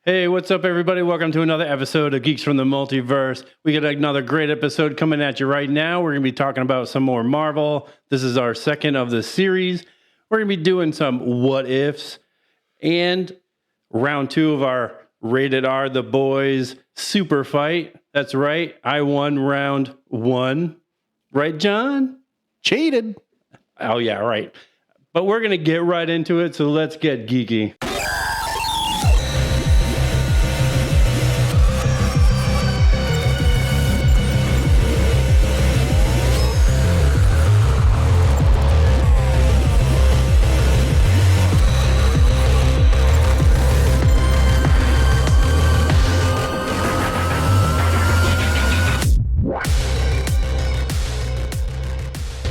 Hey, what's up, everybody? Welcome to another episode of Geeks from the Multiverse. We got another great episode coming at you right now. We're going to be talking about some more Marvel. This is our second of the series. We're going to be doing some what ifs and round two of our Rated R The Boys SuperFight. That's right. I won round one. Right, John? Cheated. Oh, yeah, right. But we're going to get right into it, so let's get geeky.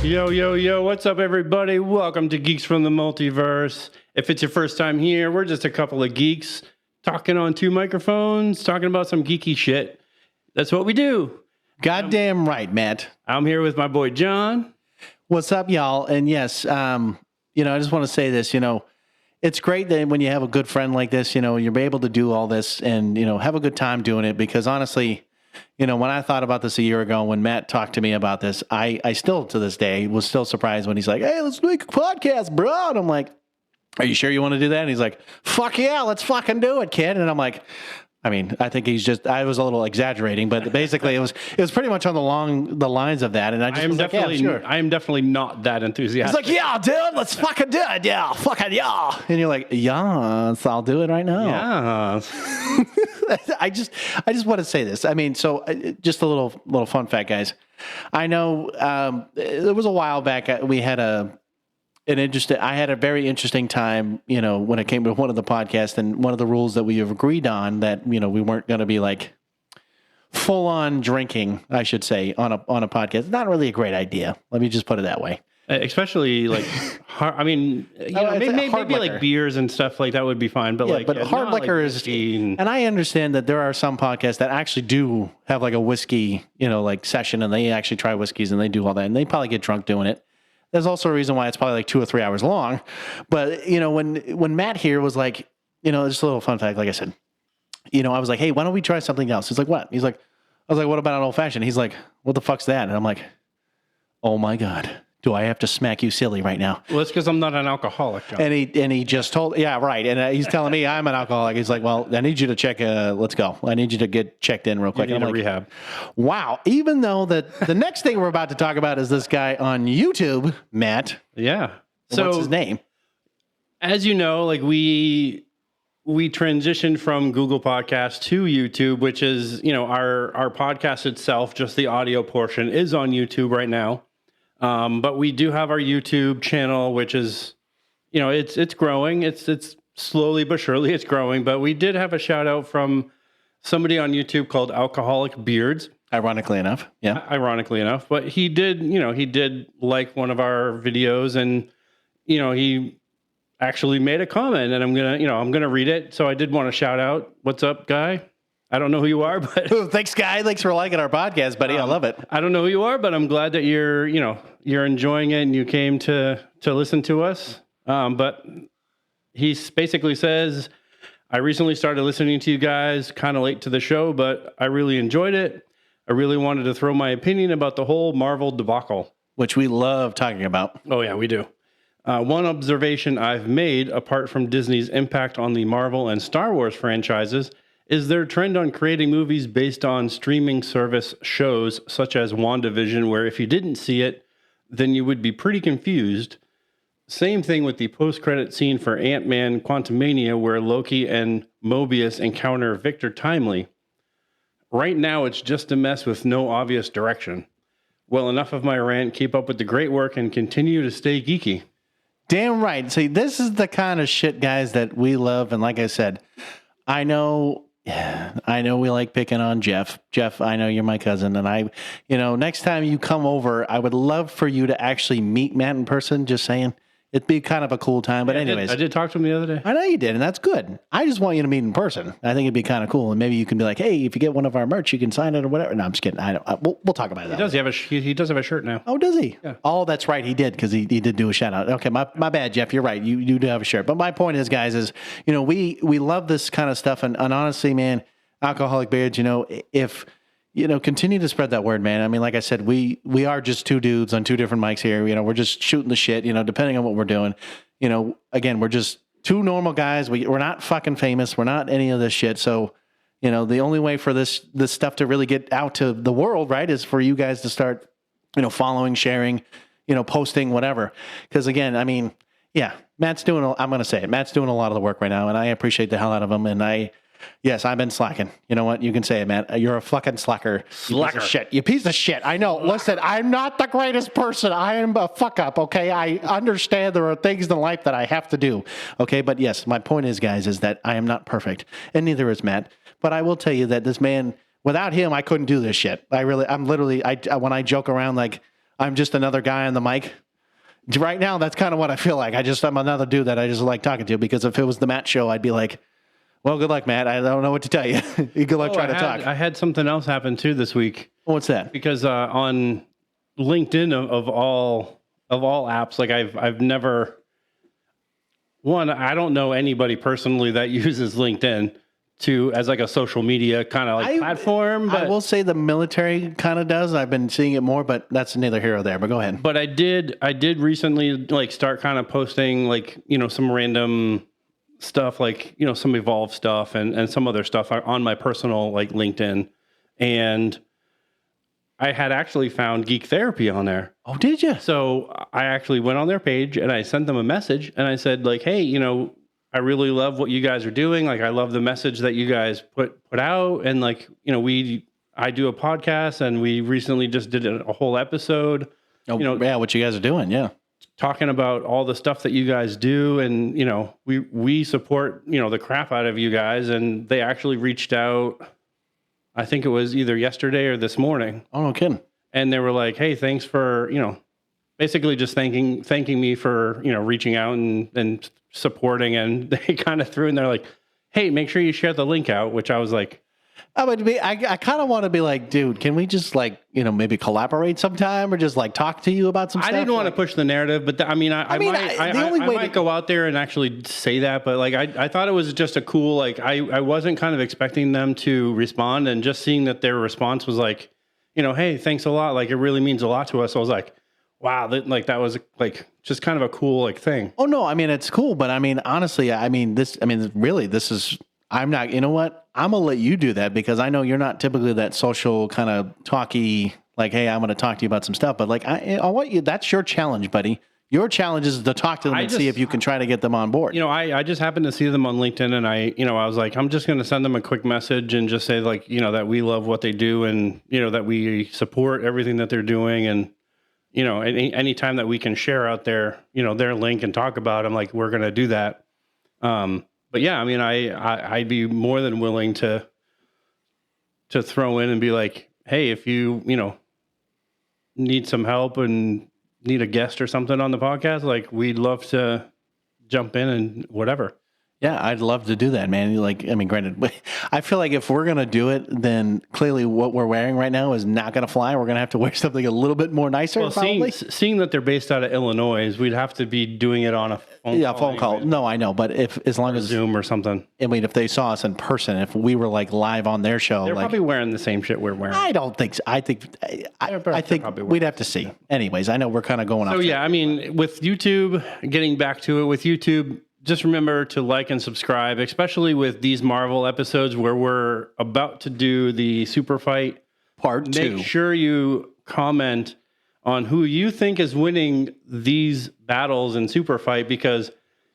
Yo, what's up, everybody? Welcome to Geeks from the Multiverse. If it's your first time here, we're just a couple of geeks talking on two microphones, talking about some geeky shit. That's what we do. Goddamn right, Matt. I'm here with my boy, John. What's up, y'all? And yes, I just want to say this, it's great that when you have a good friend like this, you're able to do all this and, have a good time doing it because honestly, when I thought about this a year ago, when Matt talked to me about this, I still, to this day, was still surprised when he's like, hey, let's make a podcast, bro. And I'm like, are you sure you want to do that? And he's like, fuck yeah, let's fucking do it, kid. And I'm like, I think I was a little exaggerating, but basically it was pretty much on the lines of that. And I am definitely not that enthusiastic. He's like, yeah, dude, let's fucking do it. Yeah, fucking yeah. And you're like, yes, I'll do it right now. Yeah. I just want to say this. So just a little fun fact, guys. I know it was a while back. We had I had a very interesting time, when it came to one of the podcasts, and one of the rules that we have agreed on that, we weren't going to be like full on drinking, I should say, on a podcast. Not really a great idea. Let me just put it that way. Especially like, maybe like beers and stuff like that would be fine. But hard liquor is, and I understand that there are some podcasts that actually do have like a whiskey, session, and they actually try whiskeys and they do all that, and they probably get drunk doing it. There's also a reason why it's probably like 2 or 3 hours long. But, when Matt here was like, just a little fun fact, like I said, I was like, hey, why don't we try something else? He's like, what? I was like, what about an old fashioned? He's like, what the fuck's that? And I'm like, oh my God. Do I have to smack you silly right now? Well, it's because I'm not an alcoholic, John. And he just told, yeah, right. And he's telling me I'm an alcoholic. He's like, well, I need you to check, let's go. I need you to get checked in real quick. You need a rehab. Wow. Even though the next thing we're about to talk about is this guy on YouTube, Matt. Yeah. So what's his name? As you know, like we transitioned from Google Podcasts to YouTube, which is, our podcast itself, just the audio portion is on YouTube right now. But we do have our YouTube channel, which is, it's growing. It's slowly but surely it's growing. But we did have a shout out from somebody on YouTube called Alcoholic Beards. Ironically enough. Yeah. Ironically enough. But he did like one of our videos, and, he actually made a comment, and I'm going to read it. So I did want to shout out. What's up, guy? I don't know who you are, but thanks, guy. Thanks for liking our podcast, buddy. I love it. I don't know who you are, but I'm glad that you're enjoying it and you came to listen to us. But he basically says, I recently started listening to you guys kind of late to the show, but I really enjoyed it. I really wanted to throw my opinion about the whole Marvel debacle, which we love talking about. Oh yeah, we do. One observation I've made, apart from Disney's impact on the Marvel and Star Wars franchises, is their trend on creating movies based on streaming service shows such as WandaVision, where if you didn't see it, then you would be pretty confused. Same thing with the post-credit scene for Ant-Man Quantumania, where Loki and Mobius encounter Victor Timely. Right now, it's just a mess with no obvious direction. Well, enough of my rant. Keep up with the great work and continue to stay geeky. Damn right. See, this is the kind of shit, guys, that we love. And like I said, I know we like picking on Jeff. Jeff, I know you're my cousin, and next time you come over, I would love for you to actually meet Matt in person. Just saying, It'd be kind of a cool time. But anyways, I did talk to him the other day. I know you did, and that's good. I just want you to meet in person. I think it'd be kind of cool, and maybe you can be like, "Hey, if you get one of our merch, you can sign it or whatever." No, I'm just kidding. We'll talk about it. He does have a shirt now. Oh, does he? Yeah. Oh, that's right. He did because he did do a shout out. Okay, my bad, Jeff. You're right. You do have a shirt. But my point is, guys, is we love this kind of stuff, and honestly, man, Alcoholic Beards, if continue to spread that word, man. I mean, like I said, we are just two dudes on two different mics here. We're just shooting the shit. Depending on what we're doing. Again, we're just two normal guys. We're not fucking famous. We're not any of this shit. So, the only way for this stuff to really get out to the world, right, is for you guys to start, following, sharing, posting, whatever. Because again, I mean, yeah, Matt's doing a lot of the work right now, and I appreciate the hell out of him. And yes, I've been slacking. You know what? You can say it, Matt. You're a fucking slacker. You piece of shit. I know. Listen, I'm not the greatest person. I am a fuck up, okay? I understand there are things in life that I have to do, okay? But yes, my point is, guys, is that I am not perfect, and neither is Matt. But I will tell you that this man, without him, I couldn't do this shit. I'm literally, when I joke around like I'm just another guy on the mic, right now, that's kind of what I feel like. I'm another dude that I just like talking to, because if it was the Matt show, I'd be like, well, good luck, Matt. I don't know what to tell you. Good luck trying to talk. I had something else happen too this week. What's that? Because on LinkedIn of all apps, like I've never I don't know anybody personally that uses LinkedIn as like a social media kind of like platform. But I will say the military kind of does. I've been seeing it more, but that's neither here or there. But go ahead. But I did recently like start kind of posting like some random stuff, like some Evolve stuff and some other stuff on my personal like LinkedIn, and I had actually found Geek Therapy on there. Oh, did you? So I actually went on their page and I sent them a message and I said like, hey, I really love what you guys are doing. Like I love the message that you guys put out, and like I do a podcast and we recently just did a whole episode. Oh, yeah, what you guys are doing, yeah. Talking about all the stuff that you guys do, and we support the crap out of you guys, and they actually reached out. I think it was either yesterday or this morning. Oh, no kidding. And they were like, "Hey, thanks for basically just thanking me for reaching out and supporting." And they kind of threw in there like, "Hey, make sure you share the link out," which I was like, I kind of want to be like, dude, can we just like, maybe collaborate sometime or just like talk to you about some stuff? I didn't want to push the narrative, but I might go out there and actually say that. But like, I thought it was just a cool, like, I wasn't kind of expecting them to respond, and just seeing that their response was like, hey, thanks a lot. Like, it really means a lot to us. So I was like, wow, that was like just kind of a cool like thing. Oh no, I mean, it's cool. But I mean, honestly, this is, I'm not, you know what? I'm going to let you do that, because I know you're not typically that social kind of talky, like, hey, I'm going to talk to you about some stuff. But like, I want you, that's your challenge, buddy. Your challenge is to talk to them and see if you can try to get them on board. I just happened to see them on LinkedIn, and I was like, I'm just going to send them a quick message and just say like, that we love what they do, and, that we support everything that they're doing. And, any time that we can share out their link and talk about them, like, we're going to do that. But yeah, I mean, I'd be more than willing to throw in and be like, hey, if you need some help and need a guest or something on the podcast, like, we'd love to jump in and whatever. Yeah, I'd love to do that, man. Like, I mean, granted, I feel like if we're going to do it, then clearly what we're wearing right now is not going to fly. We're going to have to wear something a little bit more nicer, well, probably. Seeing that they're based out of Illinois, we'd have to be doing it on a phone call. Anyway. No, I know. But as long as Zoom or something. I mean, if they saw us in person, if we were like live on their show. They're probably wearing the same shit we're wearing. I don't think so. I think we'd have to see. Anyways, I know we're kind of going off. So yeah, I mean, with YouTube, getting back to it, with YouTube, just remember to like and subscribe, especially with these Marvel episodes where we're about to do the SuperFight Part 2. Make sure you comment on who you think is winning these battles in SuperFight, because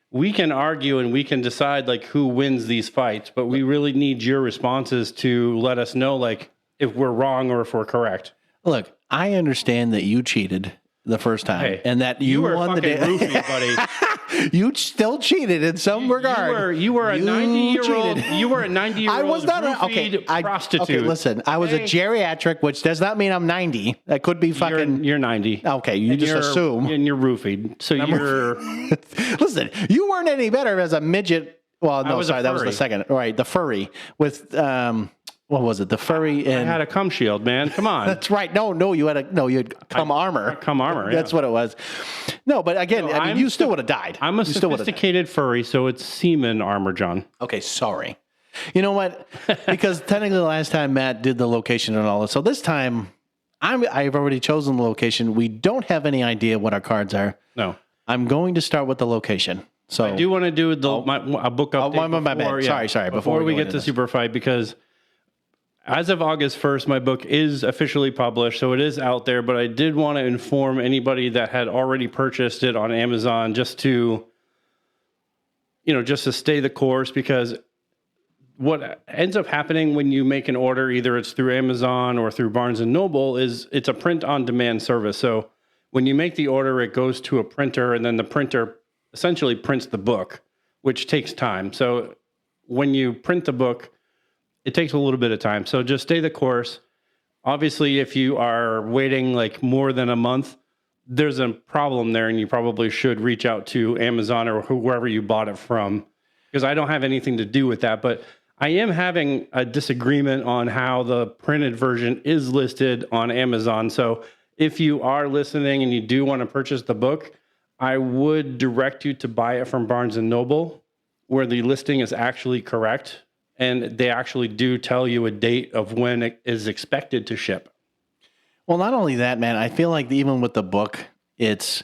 we can argue and we can decide like who wins these fights, but we really need your responses to let us know like if we're wrong or if we're correct. Look, I understand that you cheated the first time, and that you were won the day. Roofie, buddy. You still cheated in some regard. You were a 90-year-old. You were a 90-year-old. I was not prostitute. Okay, listen. I was a geriatric, which does not mean I'm 90. That could be fucking. You're 90. Okay, you just assume. And you're roofied. So you're. Listen, you weren't any better as a midget. Well, no, sorry, that was the second. Right, the furry with what was it? The furry and I had a cum shield, man. Come on. That's right. You had cum armor. Cum armor. That's what it was. No, but again, I mean, you still would have died. I'm a sophisticated furry, so it's semen armor, John. Okay, sorry. You know what? Because technically, the last time Matt did the location and all this, so this time I've already chosen the location. We don't have any idea what our cards are. No. I'm going to start with the location. So I do want to do a book update. My bad. Yeah, Sorry. Before we get to SuperFight, because as of August 1st, my book is officially published, so it is out there. But I did want to inform anybody that had already purchased it on Amazon just to stay the course, because what ends up happening when you make an order, either it's through Amazon or through Barnes & Noble, is it's a print-on-demand service. So when you make the order, it goes to a printer, and then the printer essentially prints the book, which takes time. So when you print the book, it takes a little bit of time. So just stay the course. Obviously, if you are waiting like more than a month, there's a problem there, and you probably should reach out to Amazon or whoever you bought it from, because I don't have anything to do with that. But I am having a disagreement on how the printed version is listed on Amazon. So if you are listening and you do want to purchase the book, I would direct you to buy it from Barnes & Noble, where the listing is actually correct, and they actually do tell you a date of when it is expected to ship. Well, not only that, man, I feel like even with the book, it's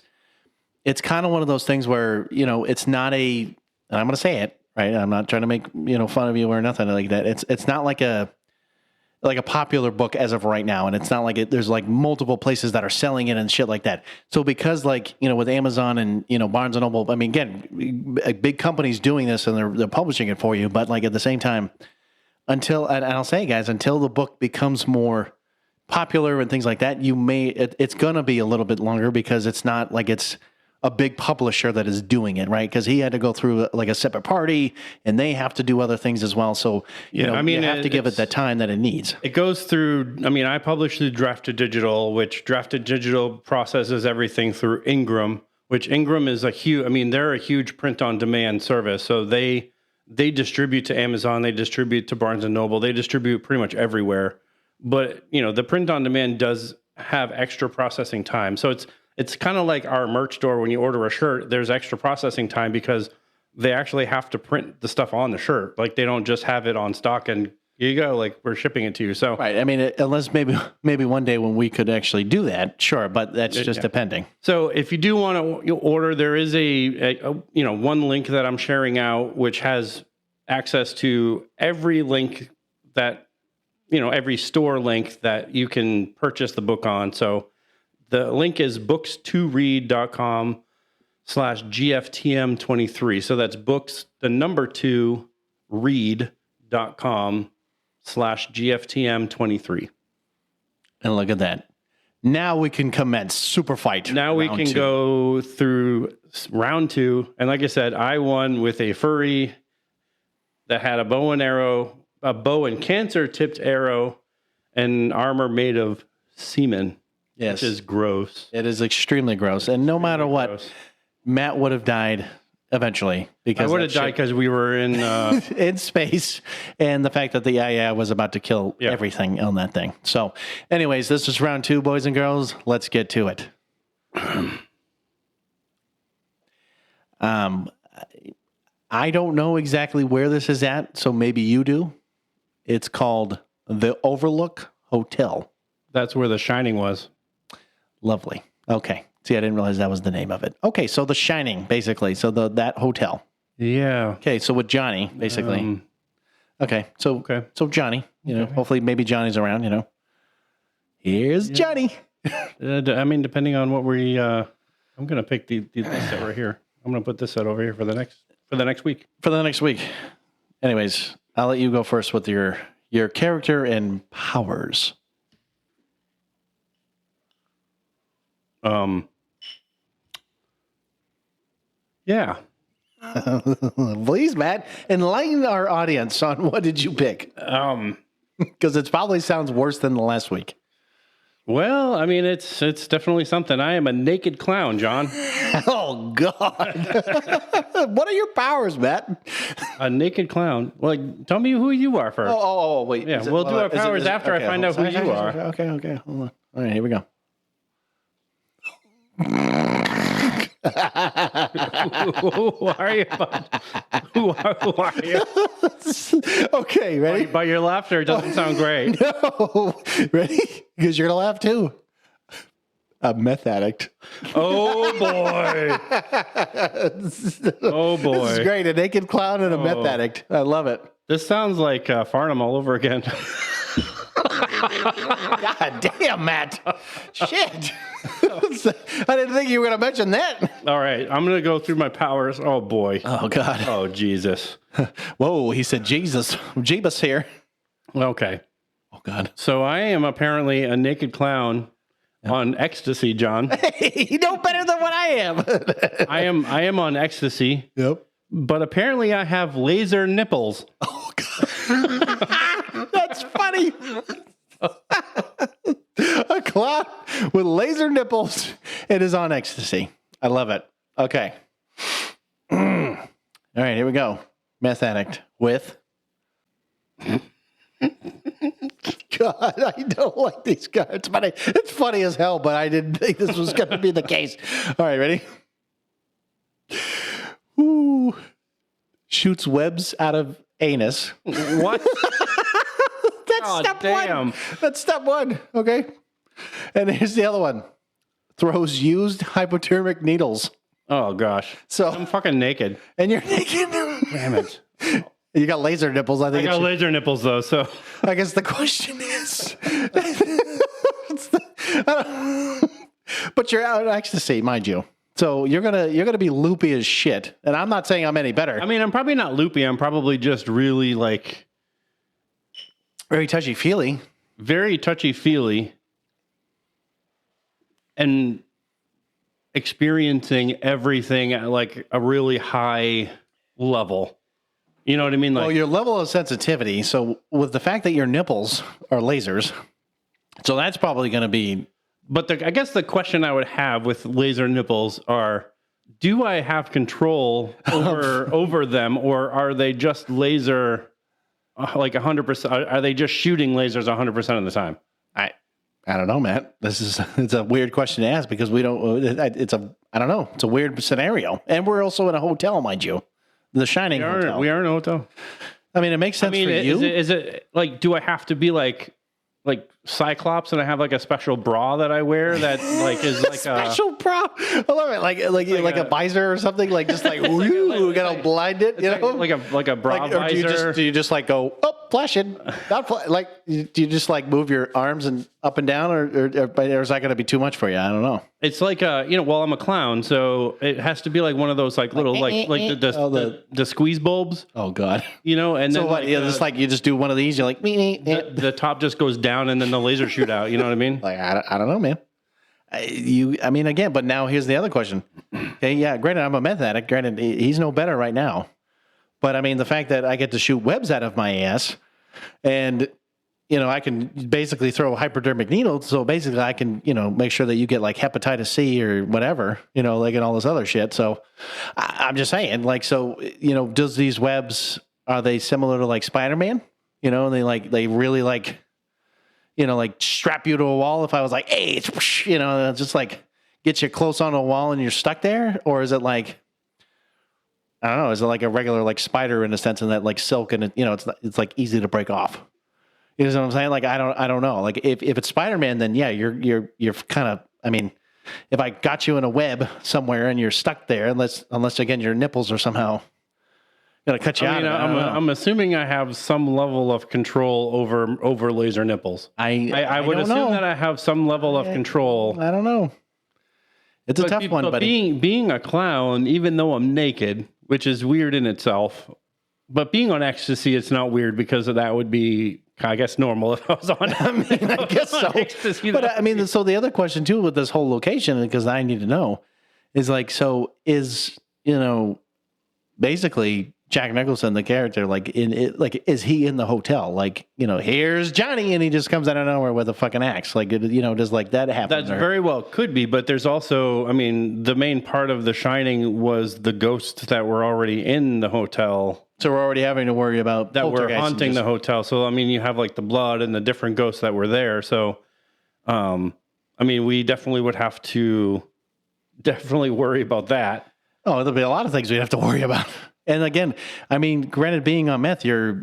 kind of one of those things where, it's not and I'm going to say it, right? I'm not trying to make, fun of you or nothing like that. It's not like a popular book as of right now. And it's not like there's like multiple places that are selling it and shit like that. So because with Amazon and, Barnes and Noble, I mean, again, big companies doing this and they're publishing it for you. But like at the same time, and I'll say, guys, until the book becomes more popular and things like that, it's going to be a little bit longer, because it's not like it's a big publisher that is doing it, right? Because he had to go through like a separate party, and they have to do other things as well. So, you have to give it the time that it needs. It goes through, I publish through Drafted Digital, which Drafted Digital processes everything through Ingram, which Ingram is they're a huge print-on-demand service. So they distribute to Amazon, they distribute to Barnes & Noble, they distribute pretty much everywhere. But, the print-on-demand does have extra processing time. So it's kind of like our merch store. When you order a shirt, there's extra processing time because they actually have to print the stuff on the shirt. Like, they don't just have it on stock and here you go, like, we're shipping it to you. So right. Unless maybe one day when we could actually do that, sure, but that's just depending. So if you do want to order, there is a one link that I'm sharing out, which has access to every link that, every store link that you can purchase the book on. So the link is books2read.com/GFTM23. So that's books, the number 2, read.com/GFTM23. And look at that. Now we can commence SuperFight. Now we can go through round 2. And like I said, I won with a furry that had a bow and cancer tipped arrow, and armor made of semen. Yes. Which is gross. It is extremely gross. And no matter what, Matt would have died eventually. Because I would have died because we were in in space, and the fact that the AI was about to kill everything on that thing. So anyways, this is round 2, boys and girls. Let's get to it. I don't know exactly where this is at, so maybe you do. It's called the Overlook Hotel. That's where The Shining was. Lovely. Okay. See, I didn't realize that was the name of it. Okay, so The Shining, basically. So that hotel. Yeah. Okay, so with Johnny, basically. So Johnny, hopefully maybe Johnny's around, Here's Johnny. Depending on what I'm going to pick this set right here. I'm going to put this set over here for the next week. For the next week. Anyways, I'll let you go first with your character and powers. Yeah. Please, Matt, enlighten our audience on what did you pick? Because it probably sounds worse than the last week. Well, I mean, it's definitely something. I am a naked clown, John. Oh, God. What are your powers, Matt? A naked clown. Like, tell me who you are first. Oh, wait. Yeah, we'll do our powers after I find out who you are. Okay. Hold on. All right, here we go. Who are you? Who are you? Okay, ready? But your laughter doesn't sound great. No. Ready? Because you're going to laugh too. A meth addict. Oh, boy. Oh, boy. This is great. A naked clown and a meth addict. I love it. This sounds like Farnham all over again. God damn, Matt. Shit. I didn't think you were going to mention that. All right. I'm going to go through my powers. Oh, boy. Oh, God. Oh, Jesus. Whoa, he said Jesus. Jeebus here. Okay. Oh, God. So I am apparently a naked clown on ecstasy, John. Hey, you know better than what I am. I am on ecstasy. Yep. But apparently I have laser nipples. Oh, God. That's funny. A clown with laser nipples and is on ecstasy. I love it. Okay. All right, here we go. Meth addict with... God, I don't like these cards, but it's funny as hell, but I didn't think this was going to be the case. All right, ready? Ooh. Shoots webs out of anus. What? That's step one. That's step one. Okay. And here's the other one. Throws used hypodermic needles. Oh, gosh. So I'm fucking naked. And you're naked. Damn it. You got laser nipples. I got laser nipples, though, so. I guess the question is. But you're out of ecstasy, mind you. So you're gonna be loopy as shit. And I'm not saying I'm any better. I mean, I'm probably not loopy. I'm probably just really like very touchy-feely. Very touchy-feely. And experiencing everything at like a really high level. You know what I mean? Like, well, your level of sensitivity. So with the fact that your nipples are lasers, so that's probably going to be. But I guess the question I would have with laser nipples are, do I have control over them, or are they just laser like 100%? Are they just shooting lasers 100% of the time? I don't know, Matt. It's a weird question to ask because we don't. I don't know. It's a weird scenario, and we're also in a hotel, mind you. The Shining hotel. We are in a hotel. I mean, it makes sense for you. Is it like, do I have to be like Cyclops and I have like a special bra that I wear that like is like special bra? I love it. Like a visor or something. Like just like ooh, gotta blind it. You know, like a bra visor. Do you just like go flashing? Like do you just like move your arms and up and down, or is that going to be too much for you? I don't know. It's like well, I'm a clown, so it has to be be one of those like little like the squeeze bulbs. Oh God. And so then what? Just like you just do one of these. You're like the top just goes down and then the laser shoot out. You know what I mean? Like I don't know, man. I mean, again, but now here's the other question. Okay, yeah, granted, I'm a meth addict. Granted, he's no better right now. But I mean, the fact that I get to shoot webs out of my ass, and I can basically throw hypodermic needles. So basically, I can make sure that you get like hepatitis C or whatever, like and all this other shit. So I'm just saying, like, so does these webs, are they similar to like Spider-Man? They really like strap you to a wall. If I was like, hey, it's just like get you close on a wall and you're stuck there, or is it like, I don't know, is it like a regular like spider in a sense, and that like silk and it's like easy to break off? You know what I'm saying? Like I don't know. Like if it's Spider-Man, then yeah, you're kind of. I mean, if I got you in a web somewhere and you're stuck there, unless again your nipples are somehow gonna cut you out. I'm assuming I have some level of control over laser nipples. I would assume that I have some level of control. I don't know. It's a tough one, but being a clown, even though I'm naked, which is weird in itself, but being on ecstasy, it's not weird because that would be, I guess, normal if I was on. I guess so. Ecstasy, but I mean, so the other question too with this whole location, because I need to know, is like, so is basically Jack Nicholson, the character, like in it, like is he in the hotel? Like, here's Johnny, and he just comes out of nowhere with a fucking axe. Like, does like that happen? That's very well could be, but there's also, I mean, the main part of The Shining was the ghosts that were already in the hotel. So we're already having to worry about that were haunting the hotel. So, I mean, you have like the blood and the different ghosts that were there. So, I mean, we definitely would have to worry about that. Oh, there'll be a lot of things we have to worry about. And again, I mean, granted, being on meth, you're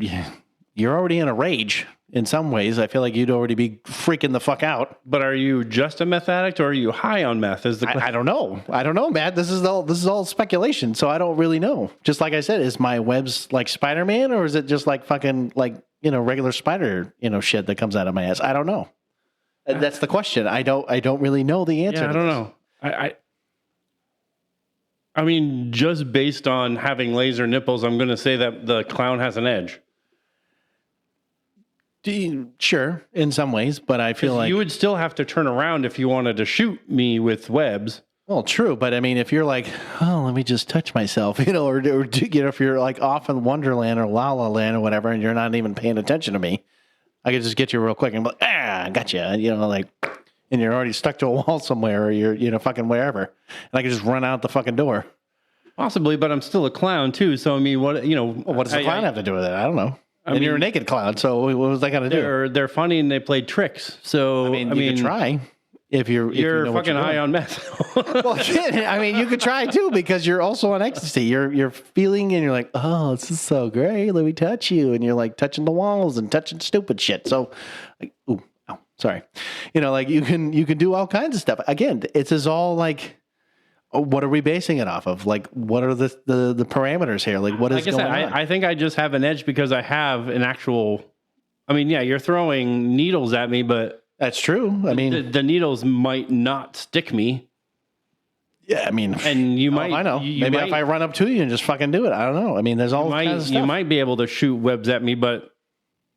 already in a rage in some ways. I feel like you'd already be freaking the fuck out. But are you just a meth addict, or are you high on meth? I don't know. I don't know, Matt. This is all speculation, so I don't really know. Just like I said, is my webs like Spider-Man, or is it just like fucking like regular spider shit that comes out of my ass? I don't know. That's the question. I don't really know the answer. Yeah, I don't know. I mean, just based on having laser nipples, I'm going to say that the clown has an edge. Sure, in some ways, but I feel like you would still have to turn around if you wanted to shoot me with webs. Well, true, but I mean, if you're like, oh, let me just touch myself, or if you're like off in Wonderland or La La Land or whatever, and you're not even paying attention to me, I could just get you real quick and be like, I got you, and you're already stuck to a wall somewhere, or you're fucking wherever, and I could just run out the fucking door. Possibly, but I'm still a clown too. So I mean, what does the clown have to do with it? I don't know. You're a naked clown, so what was that going to do? They're funny and they play tricks. So I mean, you could try if you're fucking high on meth. Well, shit. I mean, you could try too because you're also on ecstasy. You're feeling and you're like, oh, this is so great. Let me touch you, and you're like touching the walls and touching stupid shit. So, like, ooh, ow, sorry. Like you can do all kinds of stuff. Again, it's all like. What are we basing it off of? Like, what are the parameters here? Like, what is going on? I think I just have an edge because I have an actual. I mean, yeah, you're throwing needles at me, but that's true. I mean, the needles might not stick me. Yeah, I mean, and you might. I know. Maybe if I run up to you and just fucking do it, I don't know. I mean, there's all kinds of stuff. You might be able to shoot webs at me, but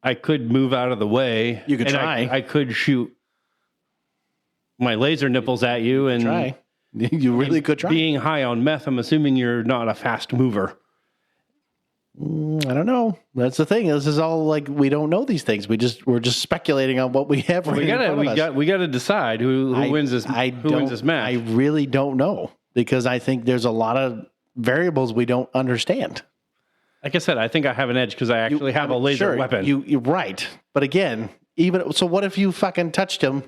I could move out of the way. You could try. I could shoot my laser nipples at you and try. You really could try. Being high on meth, I'm assuming you're not a fast mover. I don't know. That's the thing. This is all like we don't know these things. We're just speculating on what we have. We gotta decide who wins this. Who wins this match? I really don't know because I think there's a lot of variables we don't understand. Like I said, I think I have an edge because I actually have a laser weapon. You're right, but again, so what if you fucking touched him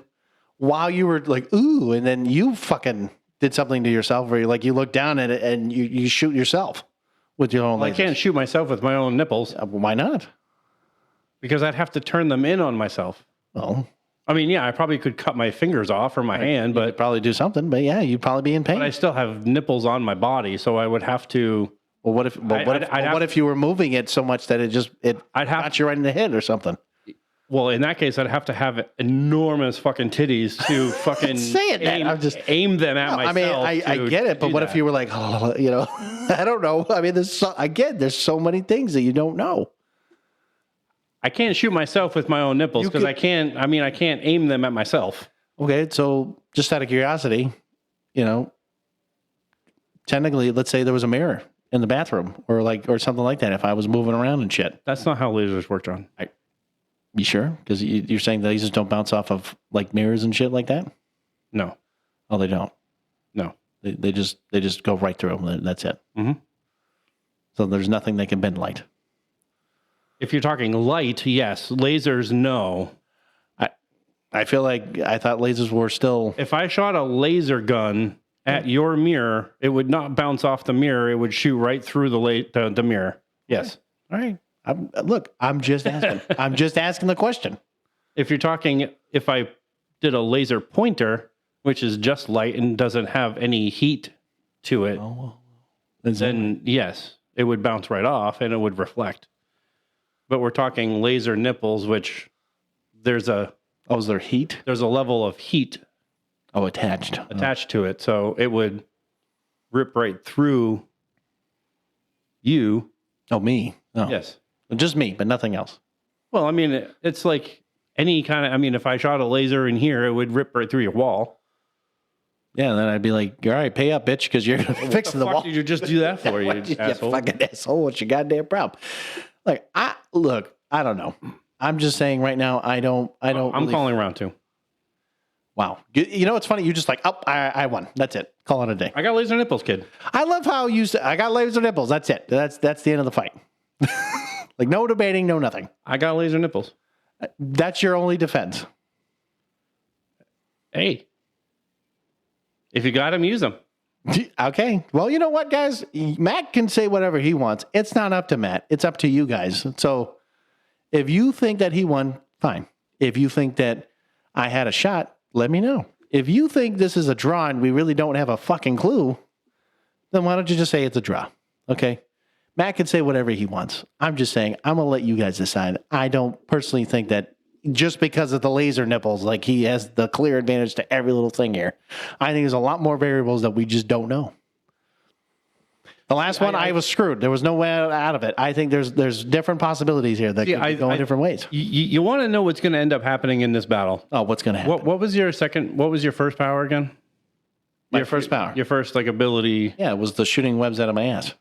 while you were like ooh, and then you fucking did something to yourself where you look down at it and you shoot yourself with your own lasers. I can't shoot myself with my own nipples. Why not? Because I'd have to turn them in on myself. Well, I mean, yeah, I probably could cut my fingers off or my hand, but you'd probably do something. But yeah, you'd probably be in pain. But I still have nipples on my body, so I would have to. Well, what if you were moving it so much that I'd got you right in the head or something? Well, in that case, I'd have to have enormous fucking titties to fucking aim them at myself. I mean, I get it, but what if you were like, I don't know. I mean, there's so many things that you don't know. I can't shoot myself with my own nipples because I can't aim them at myself. Okay, so just out of curiosity, technically, let's say there was a mirror in the bathroom or something like that. If I was moving around and shit, that's not how lasers work, John. You sure? Because you're saying the lasers don't bounce off of like mirrors and shit like that? No. Oh, they don't. No. They just go right through them. That's it. Mm-hmm. So there's nothing that can bend light. If you're talking light, yes. Lasers, no. I feel like I thought lasers were still. If I shot a laser gun at your mirror, it would not bounce off the mirror. It would shoot right through the mirror. Yes. All right. I'm just asking. I'm just asking the question. If you're talking, if I did a laser pointer, which is just light and doesn't have any heat to it, then yes, it would bounce right off and it would reflect. But we're talking laser nipples, which there's a... Oh, is there heat? There's a level of heat. Oh, attached to it. So it would rip right through you. Oh, me? Oh. Yes. Just me, but nothing else. Well, I mean, it's like any kind of... I mean, if I shot a laser in here, it would rip right through your wall. Yeah, and then I'd be like, all right, pay up, bitch, because you're fixing the Fuck wall. did you just do that for, you asshole? Fucking asshole. What's your goddamn problem? Like, I don't know. I'm just saying right now, I don't. I'm really- calling round 2. Wow. You know what's funny? You're just like, oh, I won. That's it. Call it a day. I got laser nipples, kid. I love how you said, I got laser nipples. That's it. That's the end of the fight. Like, no debating, no nothing. I got laser nipples. That's your only defense. Hey, if you got them, use them. Okay. Well, you know what, guys? Matt can say whatever he wants. It's not up to Matt. It's up to you guys. So if you think that he won, fine. If you think that I had a shot, let me know. If you think this is a draw and we really don't have a fucking clue, then why don't you just say it's a draw? Okay. Matt can say whatever he wants. I'm just saying, I'm going to let you guys decide. I don't personally think that just because of the laser nipples, like he has the clear advantage to every little thing here. I think there's a lot more variables that we just don't know. The last one, I was screwed. There was no way out of it. I think there's different possibilities here that could go in different ways. You want to know what's going to end up happening in this battle? Oh, what's going to happen? What was your first power again? My first power. Your first ability. Yeah, it was the shooting webs out of my ass.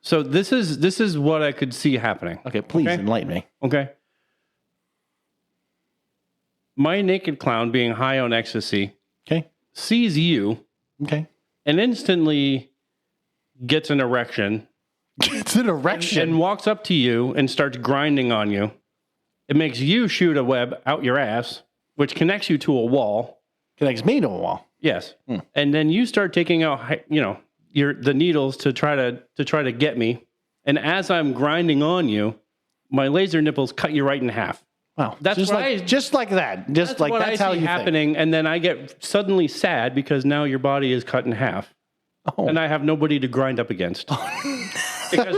So this is what I could see happening. Okay, please enlighten me. Okay. My naked clown, being high on ecstasy, sees you, and instantly gets an erection. Gets an erection? And walks up to you and starts grinding on you. It makes you shoot a web out your ass, which connects you to a wall. Connects me to a wall. Yes. And then you start taking out, the needles to try to get me. And as I'm grinding on you, my laser nipples cut you right in half. Wow. That's just like that. Just like that's how you happening. think. And then I get suddenly sad because now your body is cut in half. Oh. And I have nobody to grind up against. Because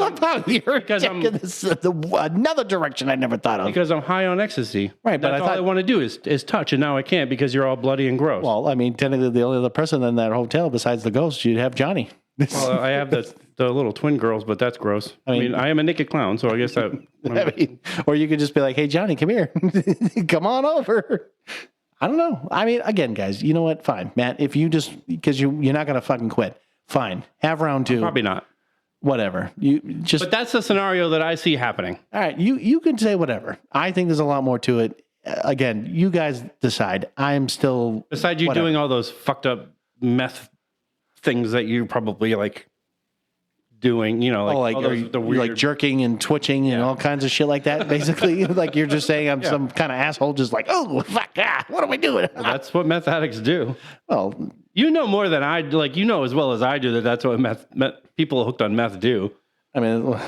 another direction I never thought of. Because I'm high on ecstasy. Right, but that's all I want to do is touch, and now I can't because you're all bloody and gross. Well, I mean, technically the only other person in that hotel besides the ghost, you'd have Johnny. Well, I have the little twin girls, but that's gross. I mean, I am a naked clown, so I guess that... or you could just be like, hey, Johnny, come here. Come on over. I don't know. I mean, again, guys, you know what? Fine. Matt, if you just... Because you're not going to fucking quit. Fine. Have round 2. Probably not. Whatever. But that's the scenario that I see happening. All right. You can say whatever. I think there's a lot more to it. Again, you guys decide. I'm still... Besides you doing all those fucked up meth things that you probably like doing, like jerking and twitching and all kinds of shit like that. Basically, like you're just saying I'm some kind of asshole, just like, oh fuck, what am I doing? Well, that's what meth addicts do. Well, you know more than I like. You know as well as I do that's what meth people hooked on meth do. I mean,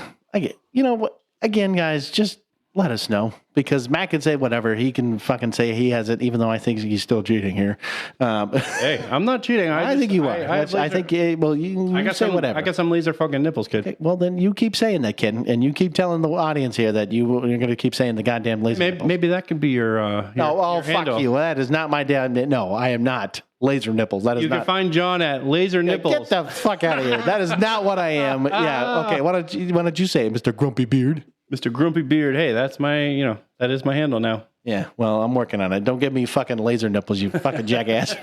you know what? Again, guys, just let us know because Matt can say whatever. He can fucking say he has it, even though I think he's still cheating here. Hey, I'm not cheating. I think you are. I think, well, you say whatever. I got some laser fucking nipples, kid. Okay, well, then you keep saying that, kid, and you keep telling the audience here that you're going to keep saying the goddamn laser nipples. Maybe that could be your your fuck handle. You. That is not my damn. No, I am not. Laser nipples. That is you not. can find John at Laser Nipples. Get the fuck out of here. That is not what I am. Yeah. Okay. Why don't you say it, Mr. Grumpy Beard? Mr. Grumpy Beard. Hey, that's my, that is my handle now. Yeah. Well, I'm working on it. Don't give me fucking laser nipples, you fucking jackass.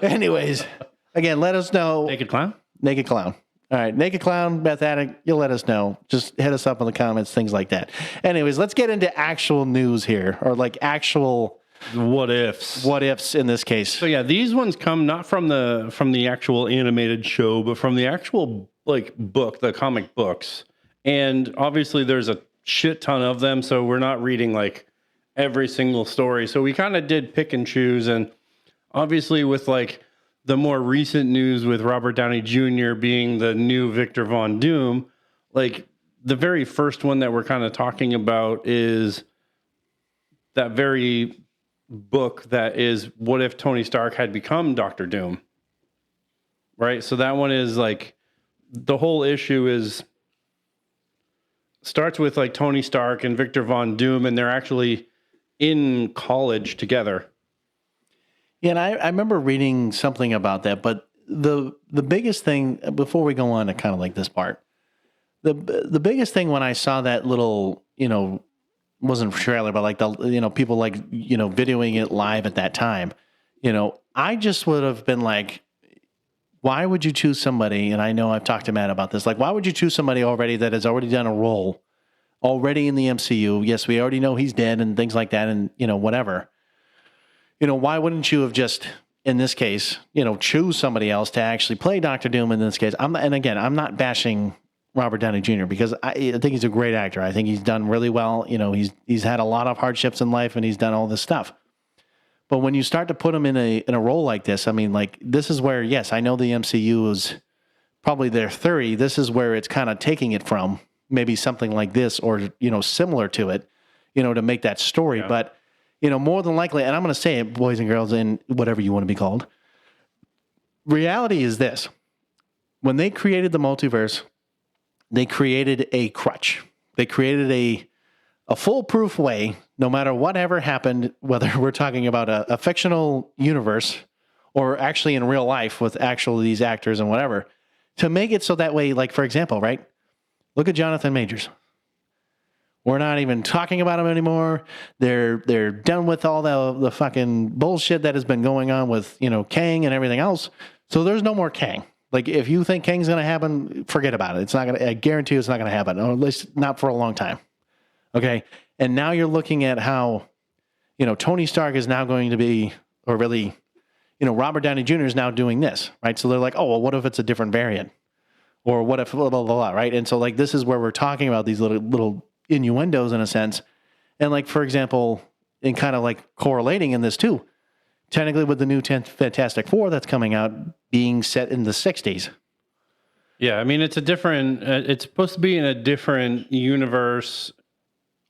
Anyways, again, let us know. Naked clown? Naked clown. All right. Naked clown, meth addict. You'll let us know. Just hit us up in the comments, things like that. Anyways, let's get into actual news here, or like actual what ifs in this case. So yeah, these ones come not from the actual animated show, but from the actual like book, the comic books. And obviously there's a shit ton of them, so we're not reading like every single story. So we kind of did pick and choose, and obviously with like the more recent news with Robert Downey Jr. being the new Victor Von Doom, like the very first one that we're kind of talking about is that very book that is what if Tony Stark had become Doctor Doom, right? So that one is like the whole issue starts with like Tony Stark and Victor Von Doom, and they're actually in college together. Yeah, and I remember reading something about that, but the biggest thing before we go on to kind of like this part, the biggest thing when I saw that little, wasn't trailer, but like the, people like, videoing it live at that time, I just would have been like, why would you choose somebody, and I know I've talked to Matt about this, like, why would you choose somebody already that has already done a role already in the MCU? Yes, we already know he's dead and things like that and, whatever. Why wouldn't you have just, in this case, choose somebody else to actually play Doctor Doom in this case? I'm not bashing Robert Downey Jr. because I think he's a great actor. I think he's done really well. He's had a lot of hardships in life and he's done all this stuff. But when you start to put him in a role like this, I mean, like, this is where, yes, I know the MCU is probably their 30. This is where it's kind of taking it from, maybe something like this or, similar to it, to make that story. Yeah. But, more than likely, and I'm going to say it, boys and girls, and whatever you want to be called, reality is this. When they created the multiverse, they created a crutch. They created a foolproof way, no matter whatever happened, whether we're talking about a fictional universe or actually in real life with actually these actors and whatever, to make it so that way, like, for example, right? Look at Jonathan Majors. We're not even talking about him anymore. They're done with all the fucking bullshit that has been going on with, Kang and everything else. So there's no more Kang. Like, if you think Kang's going to happen, forget about it. It's not going to, I guarantee you it's not going to happen, or at least not for a long time. Okay. And now you're looking at how, Tony Stark is now going to be, or really, Robert Downey Jr. is now doing this, right? So they're like, oh, well, what if it's a different variant? Or what if blah, blah, blah, right? And so, like, this is where we're talking about these little innuendos in a sense. And, like, for example, and kind of like correlating in this too, technically with the new Fantastic Four that's coming out being set in the 60s. Yeah, I mean, it's supposed to be in a different universe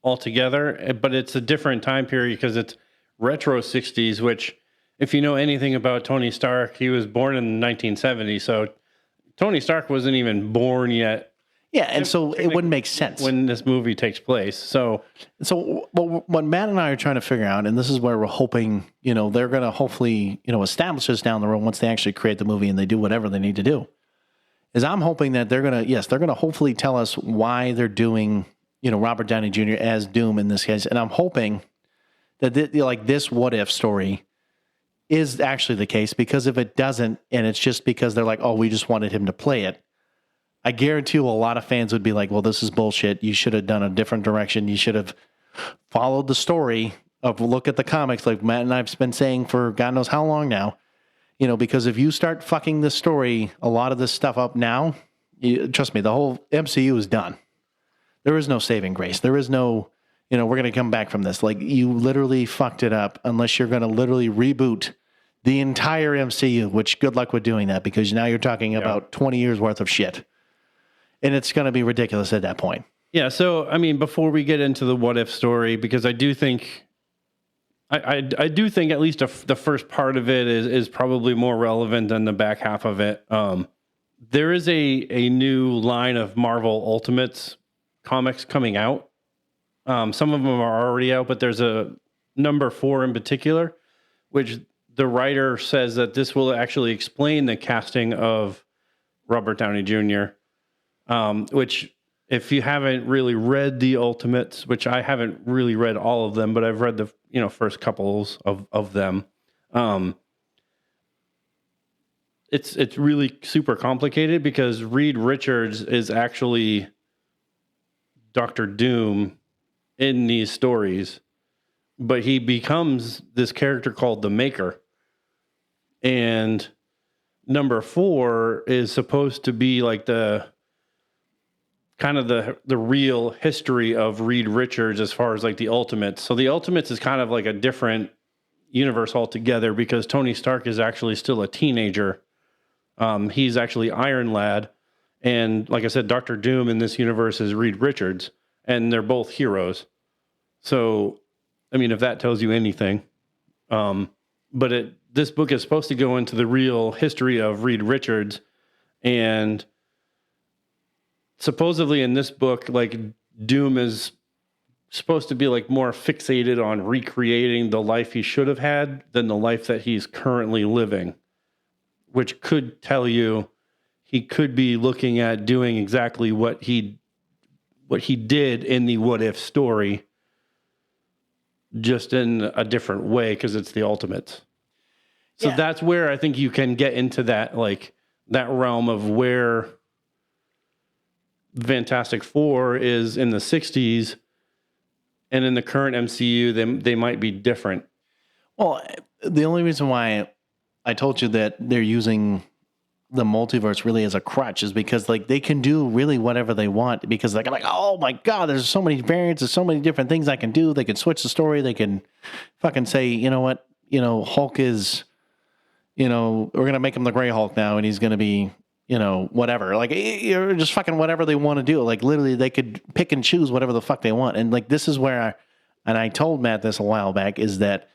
altogether, but it's a different time period because it's retro 60s, which, if you know anything about Tony Stark, he was born in the 1970s, so Tony Stark wasn't even born yet. Yeah, and so it wouldn't make sense when this movie takes place. So what Matt and I are trying to figure out, and this is where we're hoping, they're going to hopefully, establish this down the road once they actually create the movie and they do whatever they need to do, is I'm hoping that they're going to hopefully tell us why they're doing, Robert Downey Jr. as Doom in this case. And I'm hoping that this what if story is actually the case, because if it doesn't, and it's just because they're like, oh, we just wanted him to play it, I guarantee you a lot of fans would be like, well, this is bullshit. You should have done a different direction. You should have followed the story of look at the comics, like Matt and I've been saying for God knows how long now, because if you start fucking this story, a lot of this stuff up now, trust me, the whole MCU is done. There is no saving grace. There is no, we're going to come back from this. Like, you literally fucked it up unless you're going to literally reboot the entire MCU, which good luck with doing that, because now you're talking about 20 years worth of shit. And it's going to be ridiculous at that point. Yeah. So, I mean, before we get into the what if story, because I do think, I do think at least the first part of it is probably more relevant than the back half of it. There is a new line of Marvel Ultimates comics coming out. Some of them are already out, but there's a number 4 in particular, which the writer says that this will actually explain the casting of Robert Downey Jr., which, if you haven't really read the Ultimates, which I haven't really read all of them, but I've read the first couples of them. It's really super complicated because Reed Richards is actually Dr. Doom in these stories, but he becomes this character called the Maker. And number 4 is supposed to be like the kind of the real history of Reed Richards as far as like the Ultimates. So the Ultimates is kind of like a different universe altogether because Tony Stark is actually still a teenager. He's actually Iron Lad. And like I said, Dr. Doom in this universe is Reed Richards, and they're both heroes. So, I mean, if that tells you anything, but this book is supposed to go into the real history of Reed Richards, and supposedly in this book, like, Doom is supposed to be like more fixated on recreating the life he should have had than the life that he's currently living, which could tell you he could be looking at doing exactly what he did in the what if story, just in a different way because it's the Ultimates. So that's where I think you can get into that, like, that realm of where Fantastic Four is in the 60s, and in the current MCU, they might be different. Well, the only reason why I told you that they're using the multiverse really as a crutch is because like they can do really whatever they want, because like, oh my God, there's so many variants, there's so many different things I can do. They can switch the story. They can fucking say, you know what, Hulk is, we're going to make him the Gray Hulk now, and he's going to be, whatever. Like, you're just fucking whatever they want to do. Like, literally, they could pick and choose whatever the fuck they want. And, like, this is where and I told Matt this a while back, is that,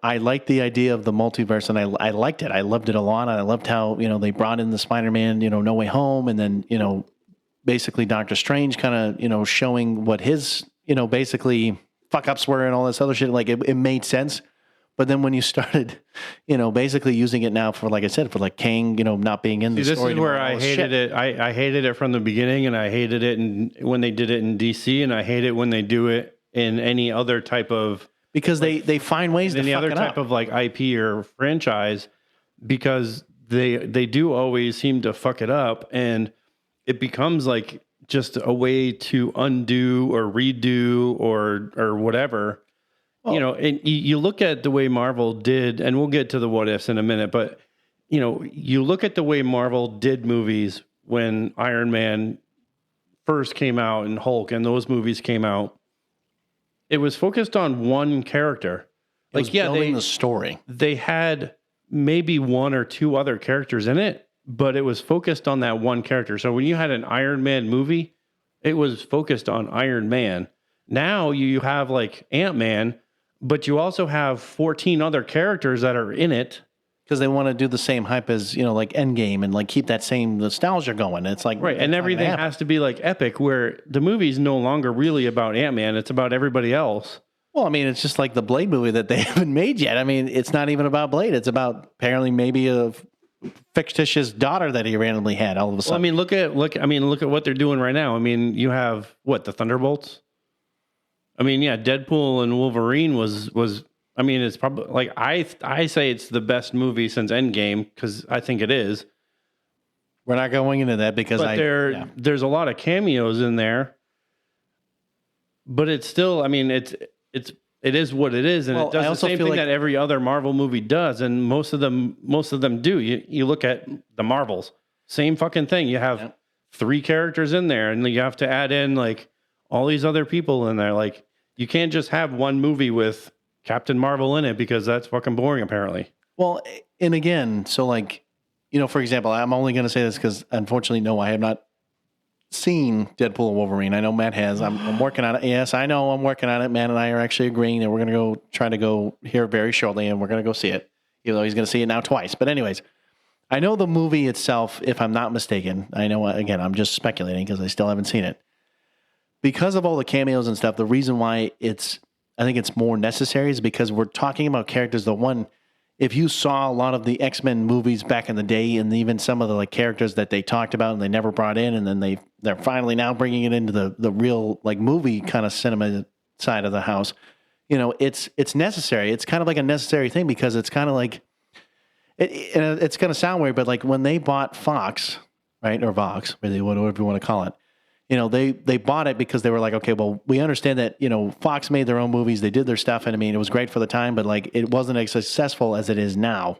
I liked the idea of the multiverse, and I liked it. I loved it a lot. I loved how, they brought in the Spider-Man, No Way Home, and then, basically Doctor Strange kind of, showing what his, basically fuck-ups were and all this other shit. Like, it made sense. But then when you started, basically using it now for, like I said, for like Kang, not being in the story. This is where I hated it. I hated it from the beginning, and I hated it when they did it in DC, and I hate it when they do it in any other type of... Because they find ways to fuck it up. Any other type of like IP or franchise, because they do always seem to fuck it up, and it becomes like just a way to undo or redo or whatever. Well, and you look at the way Marvel did, and we'll get to the what ifs in a minute, but you look at the way Marvel did movies when Iron Man first came out and Hulk and those movies came out. It was focused on one character. Like, building the story. They had maybe one or two other characters in it, but it was focused on that one character. So when you had an Iron Man movie, it was focused on Iron Man. Now you have like Ant-Man, but you also have 14 other characters that are in it. Because they want to do the same hype as, like Endgame, and like keep that same nostalgia going. It's like... Right, and everything has to be like epic, where the movie's no longer really about Ant-Man, it's about everybody else. Well, I mean, it's just like the Blade movie that they haven't made yet. I mean, it's not even about Blade. It's about apparently maybe a fictitious daughter that he randomly had all of a sudden. Well, I mean, look at what they're doing right now. I mean, you have, the Thunderbolts? I mean, yeah, Deadpool and Wolverine was I mean, it's probably like I say it's the best movie since Endgame, because I think it is. We're not going into that because there's a lot of cameos in there, but it's still, I mean, it is what it is, and it does the same thing that every other Marvel movie does, and most of them do. You look at the Marvels, same fucking thing. You have 3 characters in there, and you have to add in like all these other people in there. Like, you can't just have one movie with Captain Marvel in it, because that's fucking boring, apparently. Well, and again, so like, for example, I'm only going to say this because unfortunately, no, I have not seen Deadpool and Wolverine. I know Matt has. I'm working on it. Yes, I know I'm working on it. Matt and I are actually agreeing that we're going to try to go here very shortly, and we're going to go see it, even though he's going to see it now twice. But anyways, I know the movie itself, if I'm not mistaken, I know, again, I'm just speculating because I still haven't seen it. Because of all the cameos and stuff, the reason why I think it's more necessary is because we're talking about characters. If you saw a lot of the X-Men movies back in the day, and even some of the like characters that they talked about and they never brought in, and then they're finally now bringing it into the real like movie kind of cinema side of the house. It's necessary. It's kind of like a necessary thing, because it's kind of like it's going to sound weird, but like when they bought Fox, right, or Vox, really, whatever you want to call it. They bought it because they were like, okay, well, we understand that, Fox made their own movies. They did their stuff. And I mean, it was great for the time, but like, it wasn't as successful as it is now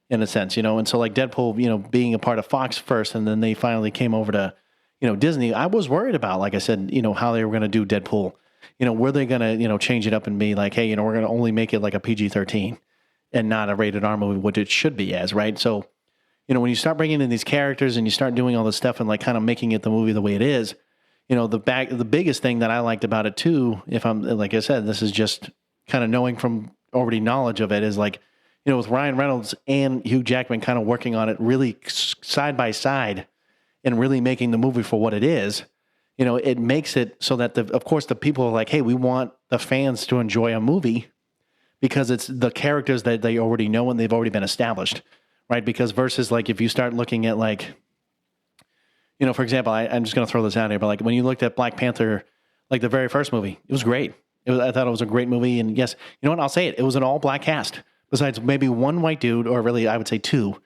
in a sense, And so like Deadpool, being a part of Fox first, and then they finally came over to, Disney. I was worried about, like I said, how they were going to do Deadpool. Were they going to, change it up and be like, hey, we're going to only make it like a PG-13 and not a rated R movie, what it should be as, right? So, when you start bringing in these characters and you start doing all this stuff and like kind of making it the movie the way it is, the biggest thing that I liked about it too, if I'm, like I said, this is just kind of knowing from already knowledge of it, is like, with Ryan Reynolds and Hugh Jackman kind of working on it really side by side and really making the movie for what it is, it makes it so that of course the people are like, hey, we want the fans to enjoy a movie because it's the characters that they already know and they've already been established, right? Because versus like, if you start looking at like, for example, I'm just going to throw this out here, but like when you looked at Black Panther, like the very first movie, it was great. I thought it was a great movie. And yes, I'll say it. It was an all black cast besides maybe one white dude, or really, I would say 2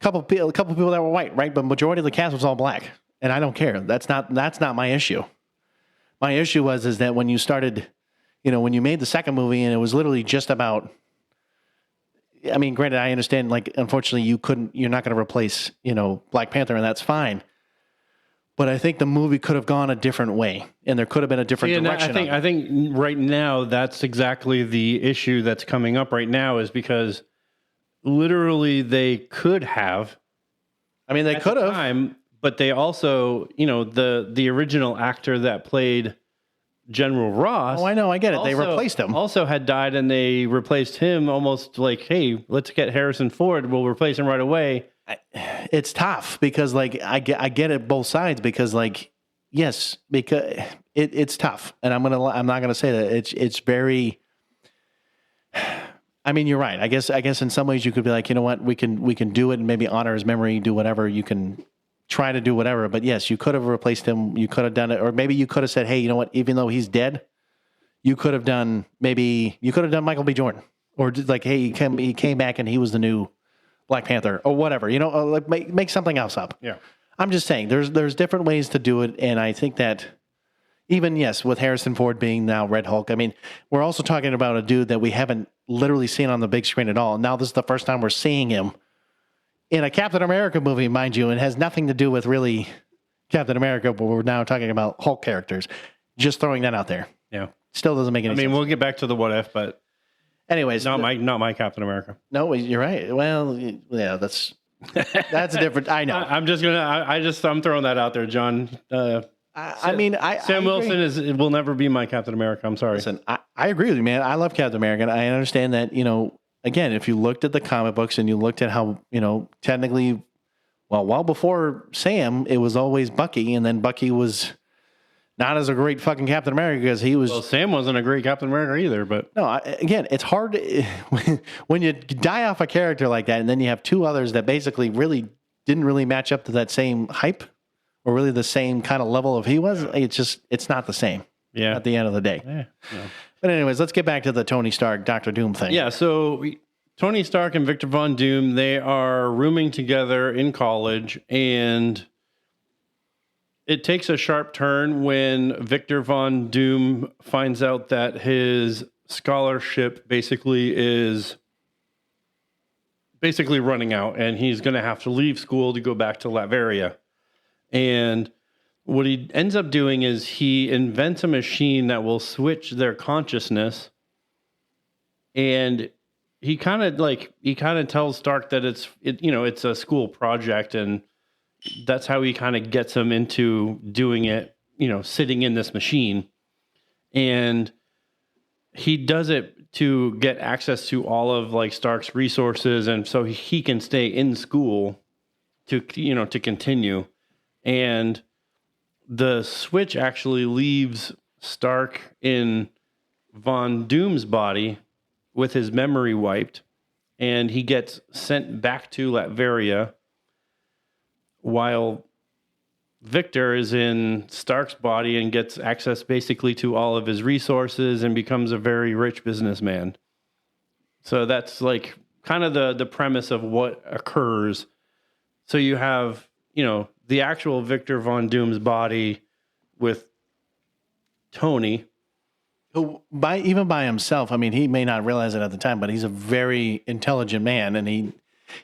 couple people that were white, right? But majority of the cast was all black, and I don't care. That's not my issue. My issue is that when you started, when you made the second movie, and it was literally just about. I mean, granted, I understand. Like, unfortunately, you're not going to replace, Black Panther, and that's fine. But I think the movie could have gone a different way, and there could have been a different direction. I think right now that's exactly the issue that's coming up right now, is because literally they could have. I mean, they could have, but they also, the original actor that played General Ross. Oh, I know, I get it. They replaced him. Also had died, and they replaced him almost like, hey, let's get Harrison Ford. We'll replace him right away. It's tough because, like, I get it both sides because, like, yes, because it's tough, and I'm not gonna say that it's very. I mean, you're right. I guess in some ways you could be like, you know what, we can do it and maybe honor his memory, do whatever. You can try to do whatever, but yes, you could have replaced him. You could have done it, or maybe you could have said, hey, you know what, even though he's dead, you could have done Michael B. Jordan, or just like, hey, he came back and he was the new Black Panther or whatever, like make something else up. Yeah. I'm just saying there's different ways to do it. And I think that even, yes, with Harrison Ford being now Red Hulk, I mean, we're also talking about a dude that we haven't literally seen on the big screen at all. Now this is the first time we're seeing him in a Captain America movie, mind you, and has nothing to do with really Captain America, but we're now talking about Hulk characters. Just throwing that out there. Yeah. Still doesn't make any sense. I mean, we'll get back to the what if, but anyways, not my Captain America. No, you're right. Well, yeah, that's a different. I know. I'm throwing that out there, John. Sam Wilson will never be my Captain America. I'm sorry. Listen, I agree with you, man. I love Captain America. I understand that. Again, if you looked at the comic books and you looked at how technically, well before Sam, it was always Bucky, and then Bucky was not as a great fucking Captain America because he was. Well, Sam wasn't a great Captain America either, but no. Again, it's hard when you die off a character like that, and then you have two others that basically really didn't really match up to that same hype or really the same kind of level of he was. It's not the same. Yeah. At the end of the day. Yeah. But anyways, let's get back to the Tony Stark, Dr. Doom thing. Yeah. So Tony Stark and Victor Von Doom, they are rooming together in college, and it takes a sharp turn when Victor Von Doom finds out that his scholarship is running out, and he's going to have to leave school to go back to Latveria. And what he ends up doing is he invents a machine that will switch their consciousness, and he kind of tells Stark that it's a school project, and that's how he kind of gets him into doing it, sitting in this machine. And he does it to get access to all of Stark's resources, and so he can stay in school to continue. And the switch actually leaves Stark in Von Doom's body with his memory wiped, and he gets sent back to Latveria, while Victor is in Stark's body and gets access basically to all of his resources and becomes a very rich businessman. So that's kind of the premise of what occurs. So you have, the actual Victor Von Doom's body with Tony. Who, even by himself, I mean, he may not realize it at the time, but he's a very intelligent man, and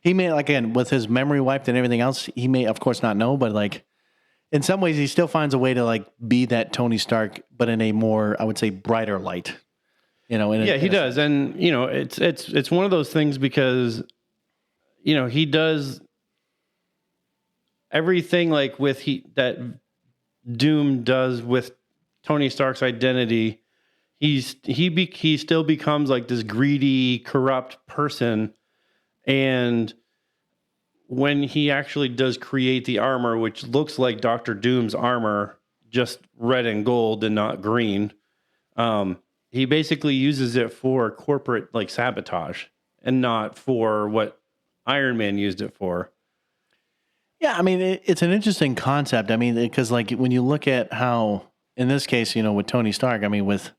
he may, again, with his memory wiped and everything else, he may, of course, not know, but in some ways, he still finds a way to be that Tony Stark, but in a more, I would say, brighter light. He does, and it's one of those things because he does everything that Doom does with Tony Stark's identity. He still becomes this greedy, corrupt person. And when he actually does create the armor, which looks like Dr. Doom's armor, just red and gold and not green, he basically uses it for corporate sabotage and not for what Iron Man used it for. Yeah, I mean, it's an interesting concept. I mean, because when you look at how, in this case, with Tony Stark, I mean, with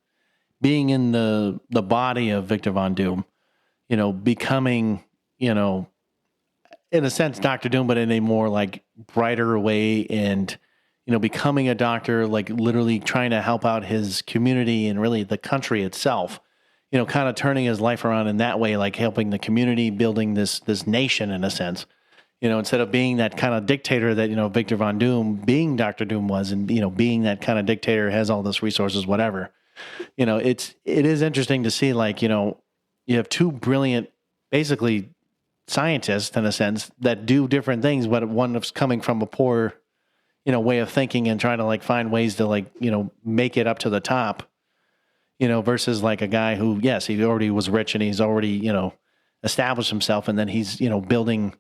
being in the body of Victor Von Doom, becoming, in a sense, Doctor Doom, but in a more like brighter way, and becoming a doctor, like literally trying to help out his community and really the country itself. Kind of turning his life around in that way, like helping the community, building this nation in a sense. Instead of being that kind of dictator that Victor Von Doom, being Doctor Doom was, and being that kind of dictator, has all this resources, whatever. It is interesting to see, like you have two brilliant, basically scientists in a sense that do different things, but one is coming from a poor, way of thinking and trying to like find ways to like, make it up to the top, versus like a guy who, yes, he already was rich and he's already, established himself. And then he's, building,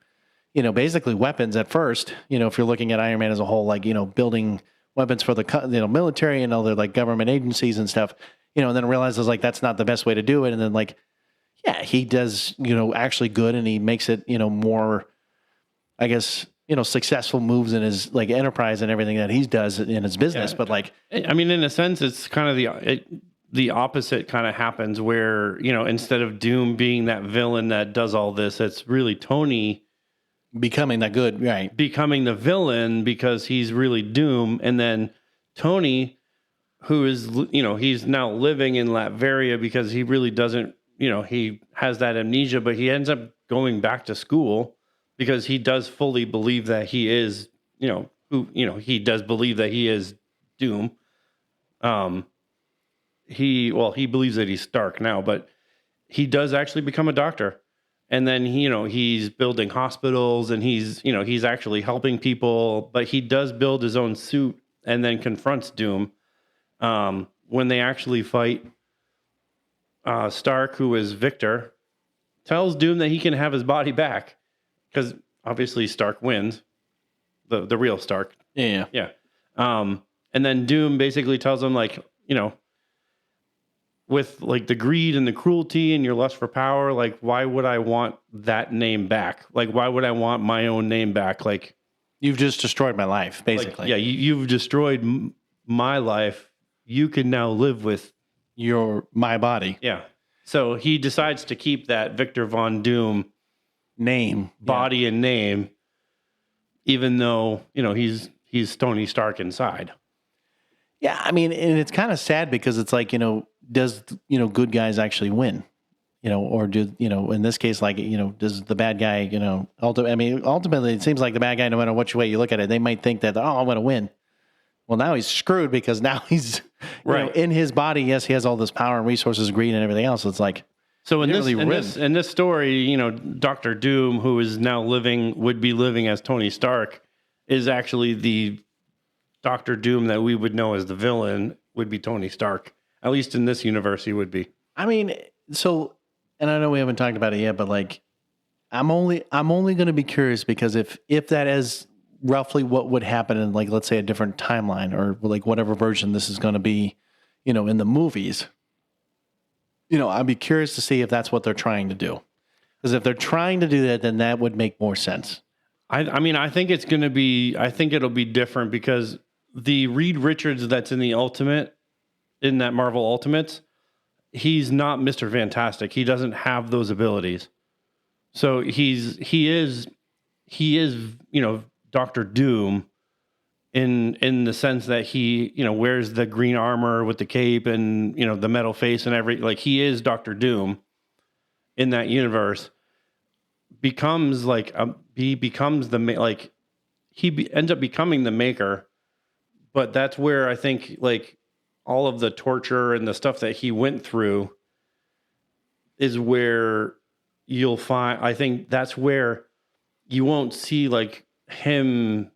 basically weapons at first, if you're looking at Iron Man as a whole, like, building weapons for the, military and other like government agencies and stuff, and then realizes like, that's not the best way to do it. And then like, yeah, he does, actually good, and he makes it, more, I guess, successful moves in his like enterprise and everything that he does in his business. Yeah. But like, I mean, in a sense, it's kind of the opposite kind of happens where, instead of Doom being that villain that does all this, it's really Tony becoming that good, right? Becoming the villain because he's really Doom. And then Tony, who is, he's now living in Latveria because he really doesn't, he has that amnesia, but he ends up going back to school because he does fully believe that he is, he does believe that he is Doom. He believes that he's Stark now, but he does actually become a doctor. And then, he's building hospitals and he's actually helping people, but he does build his own suit and then confronts Doom. When they actually fight, Stark, who is Victor, tells Doom that he can have his body back because obviously Stark wins, the real Stark. Yeah. And then Doom basically tells him like, with like the greed and the cruelty and your lust for power, like why would I want that name back? Like why would I want my own name back? Like you've just destroyed my life, basically. Like, you've destroyed my life. You can now live with my body. Yeah. So he decides to keep that Victor Von Doom body and name, even though, he's Tony Stark inside. Yeah. I mean, and it's kind of sad because it's like, does, good guys actually win? Or do, in this case, like, does the bad guy, ultimately it seems like the bad guy, no matter which way you look at it, they might think that, I'm going to win. Well, now he's screwed because now he's right in his body. Yes, he has all this power and resources, greed, and everything else. It's like so in this story, Doctor Doom, who is now would be living as Tony Stark, is actually the Doctor Doom that we would know as the villain. Would be Tony Stark, at least in this universe, he would be. I mean, and I know we haven't talked about it yet, but like, I'm only going to be curious because if that is roughly what would happen in, like, let's say a different timeline or like whatever version this is going to be, in the movies, I'd be curious to see if that's what they're trying to do. Because if they're trying to do that, then that would make more sense. I mean, I think it'll be different because the Reed Richards that's in that Marvel Ultimates, he's not Mr. Fantastic. He doesn't have those abilities. So he is, Doctor Doom in the sense that he, wears the green armor with the cape and, the metal face and like he is Doctor Doom in that universe. Becomes like he ends up becoming the Maker, but that's where I think like all of the torture and the stuff that he went through is where you'll find. I think that's where you won't see like him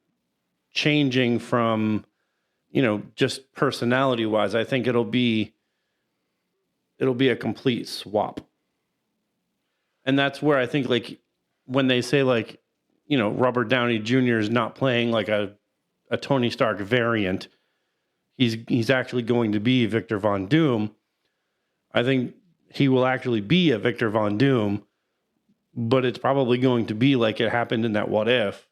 changing from, just personality wise. I think it'll be a complete swap. And that's where I think like when they say like, Robert Downey Jr. is not playing like a Tony Stark variant, he's actually going to be Victor Von Doom. I think he will actually be a Victor Von Doom, but it's probably going to be like it happened in that What If.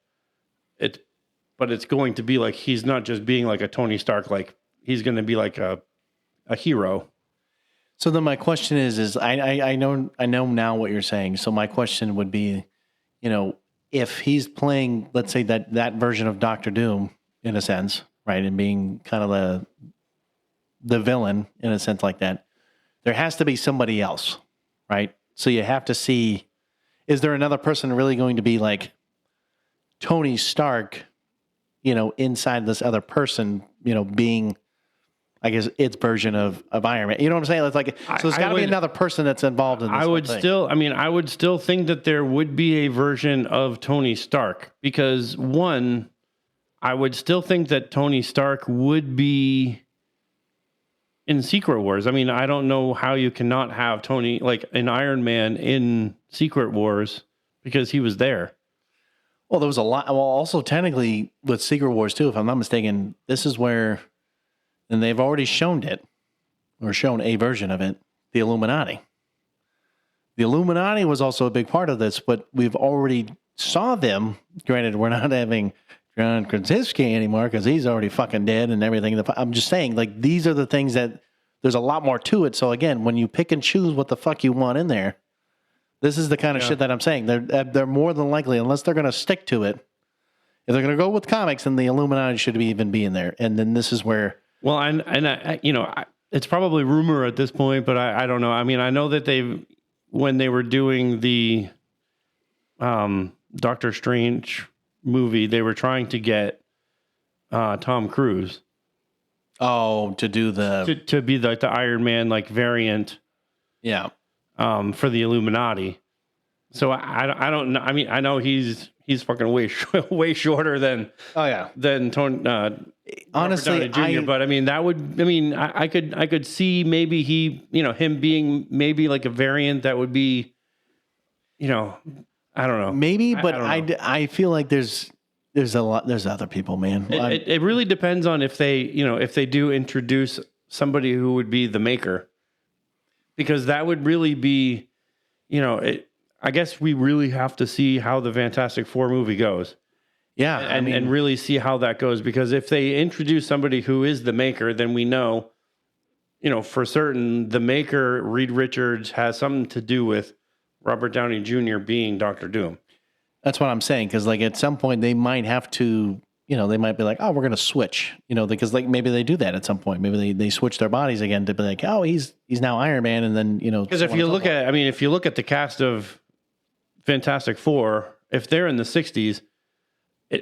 But it's going to be like he's not just being like a Tony Stark, like he's going to be like a hero. So then my question is I know now what you're saying. So my question would be, if he's playing, let's say that version of Doctor Doom in a sense, right, and being kind of the villain in a sense like that, there has to be somebody else, right? So you have to see, is there another person really going to be like Tony Stark, inside this other person, being, I guess, its version of Iron Man. You know what I'm saying? It's like, so there's got to be another person that's involved in this. I would still think that there would be a version of Tony Stark because one, I would still think that Tony Stark would be in Secret Wars. I mean, I don't know how you cannot have Tony, like an Iron Man in Secret Wars because he was there. Well, there was a lot. Well, also technically with Secret Wars too, if I'm not mistaken, this is where, and they've already shown it, or shown a version of it, the Illuminati. The Illuminati was also a big part of this, but we've already saw them. Granted, we're not having John Krasinski anymore because he's already fucking dead and everything. I'm just saying, like, these are the things that there's a lot more to it. So again, when you pick and choose what the fuck you want in there, this is the kind of shit that I'm saying. They're more than likely, unless they're going to stick to it, if they're going to go with comics, then the Illuminati should even be in there. And then this is where, well, it's probably rumor at this point, but I don't know. I mean, I know that when they were doing the Doctor Strange movie, they were trying to get Tom Cruise. Oh, to do to be the Iron Man like variant. Yeah. For the Illuminati. So I don't know. I mean, I know he's fucking way shorter than Tony honestly Jr. But I mean, I could see maybe him being maybe like a variant that would be, I don't know. Maybe, but I feel like there's other people, man. It really depends on if they do introduce somebody who would be the Maker. Because that would really be, I guess we really have to see how the Fantastic Four movie goes. Yeah. And really see how that goes. Because if they introduce somebody who is the Maker, then we know, for certain, the Maker, Reed Richards, has something to do with Robert Downey Jr. being Dr. Doom. That's what I'm saying. Because like at some point they might have to, they might be like, oh, we're going to switch, because like maybe they do that at some point. Maybe they switch their bodies again to be like, oh, he's now Iron Man. And then, because if you look at the cast of Fantastic Four, if they're in the 60s,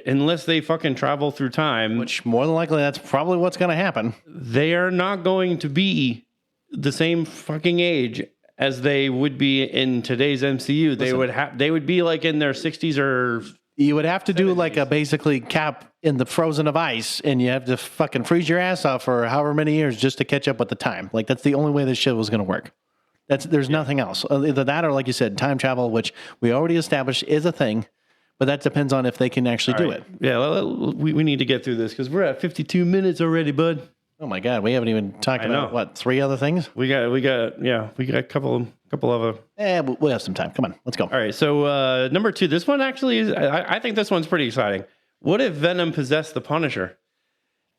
unless they fucking travel through time, which more than likely that's probably what's going to happen, they are not going to be the same fucking age as they would be in today's MCU. They would be like in their 60s or. You would have to 70s. do like a basically Cap in the Frozen of Ice, and you have to fucking freeze your ass off for however many years just to catch up with the time. Like that's the only way this shit was going to work. There's nothing else. Either that or, like you said, time travel, which we already established is a thing, but that depends on if they can actually do it. Yeah, we need to get through this because we're at 52 minutes already, bud. Oh my God, we haven't even talked about what 3 other things. We got a couple of them. We'll have some time. Come on, let's go. All right, so number 2. This one actually is. I think this one's pretty exciting. What if Venom possessed the Punisher?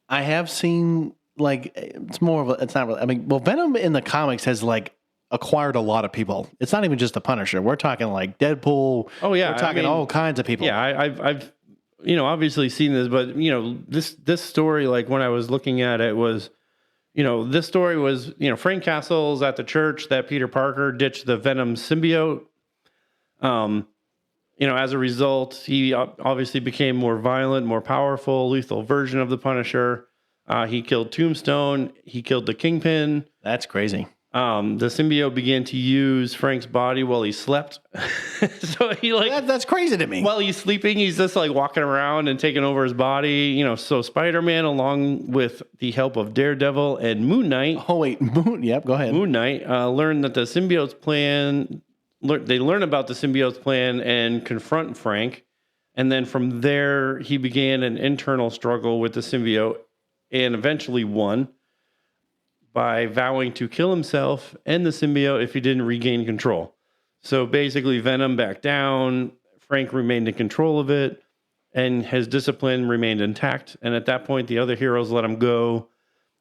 I have seen it's more of it's not really. I mean, well, Venom in the comics has acquired a lot of people. It's not even just the Punisher. We're talking like Deadpool. Oh yeah, we're talking all kinds of people. Yeah, I've obviously seen this, but this story, like when I was looking at it, was this story was Frank Castle's at the church that Peter Parker ditched the Venom symbiote. As a result, he obviously became more violent, more powerful, lethal version of the Punisher. He killed Tombstone. He killed the Kingpin. That's crazy. The symbiote began to use Frank's body while he slept. So he that's crazy to me. While he's sleeping, he's just walking around and taking over his body. So Spider-Man, along with the help of Daredevil and Moon Knight. Oh wait, Yep, go ahead. Moon Knight learned that the symbiote's plan. They learn about the symbiote's plan and confront Frank, and then from there he began an internal struggle with the symbiote, and eventually won by vowing to kill himself and the symbiote if he didn't regain control. So basically Venom backed down, Frank remained in control of it, and his discipline remained intact. And at that point, the other heroes let him go,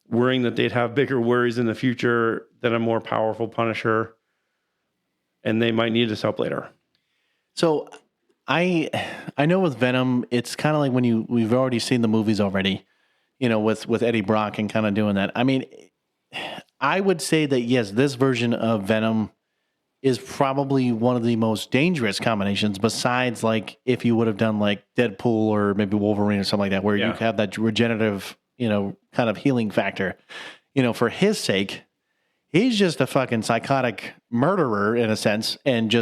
worrying that they'd have bigger worries in the future than a more powerful Punisher, and they might need his help later. So I know with Venom, it's kind of like when we've already seen the movies already, with Eddie Brock and kind of doing that. I mean, I would say that yes, this version of Venom is probably one of the most dangerous combinations. Besides, like if you would have done like Deadpool or maybe Wolverine or something like that, where you have that regenerative, kind of healing factor. For his sake, he's just a fucking psychotic murderer in a sense, and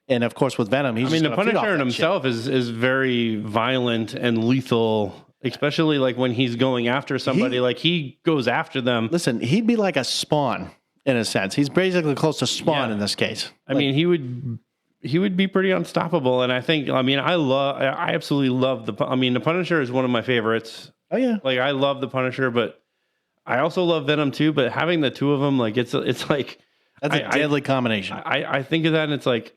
of course with Venom, he's. I mean, the Punisher in himself is very violent and lethal, especially like when he's going after somebody. Like he goes after them. Listen, he'd be like a Spawn in a sense. He's basically close to Spawn in this case. I mean, he would be pretty unstoppable. And I think, I absolutely love the Punisher is one of my favorites. Oh yeah, like I love the Punisher, but I also love Venom too. But having the two of them, like it's like that's a deadly combination. I think of that, and it's like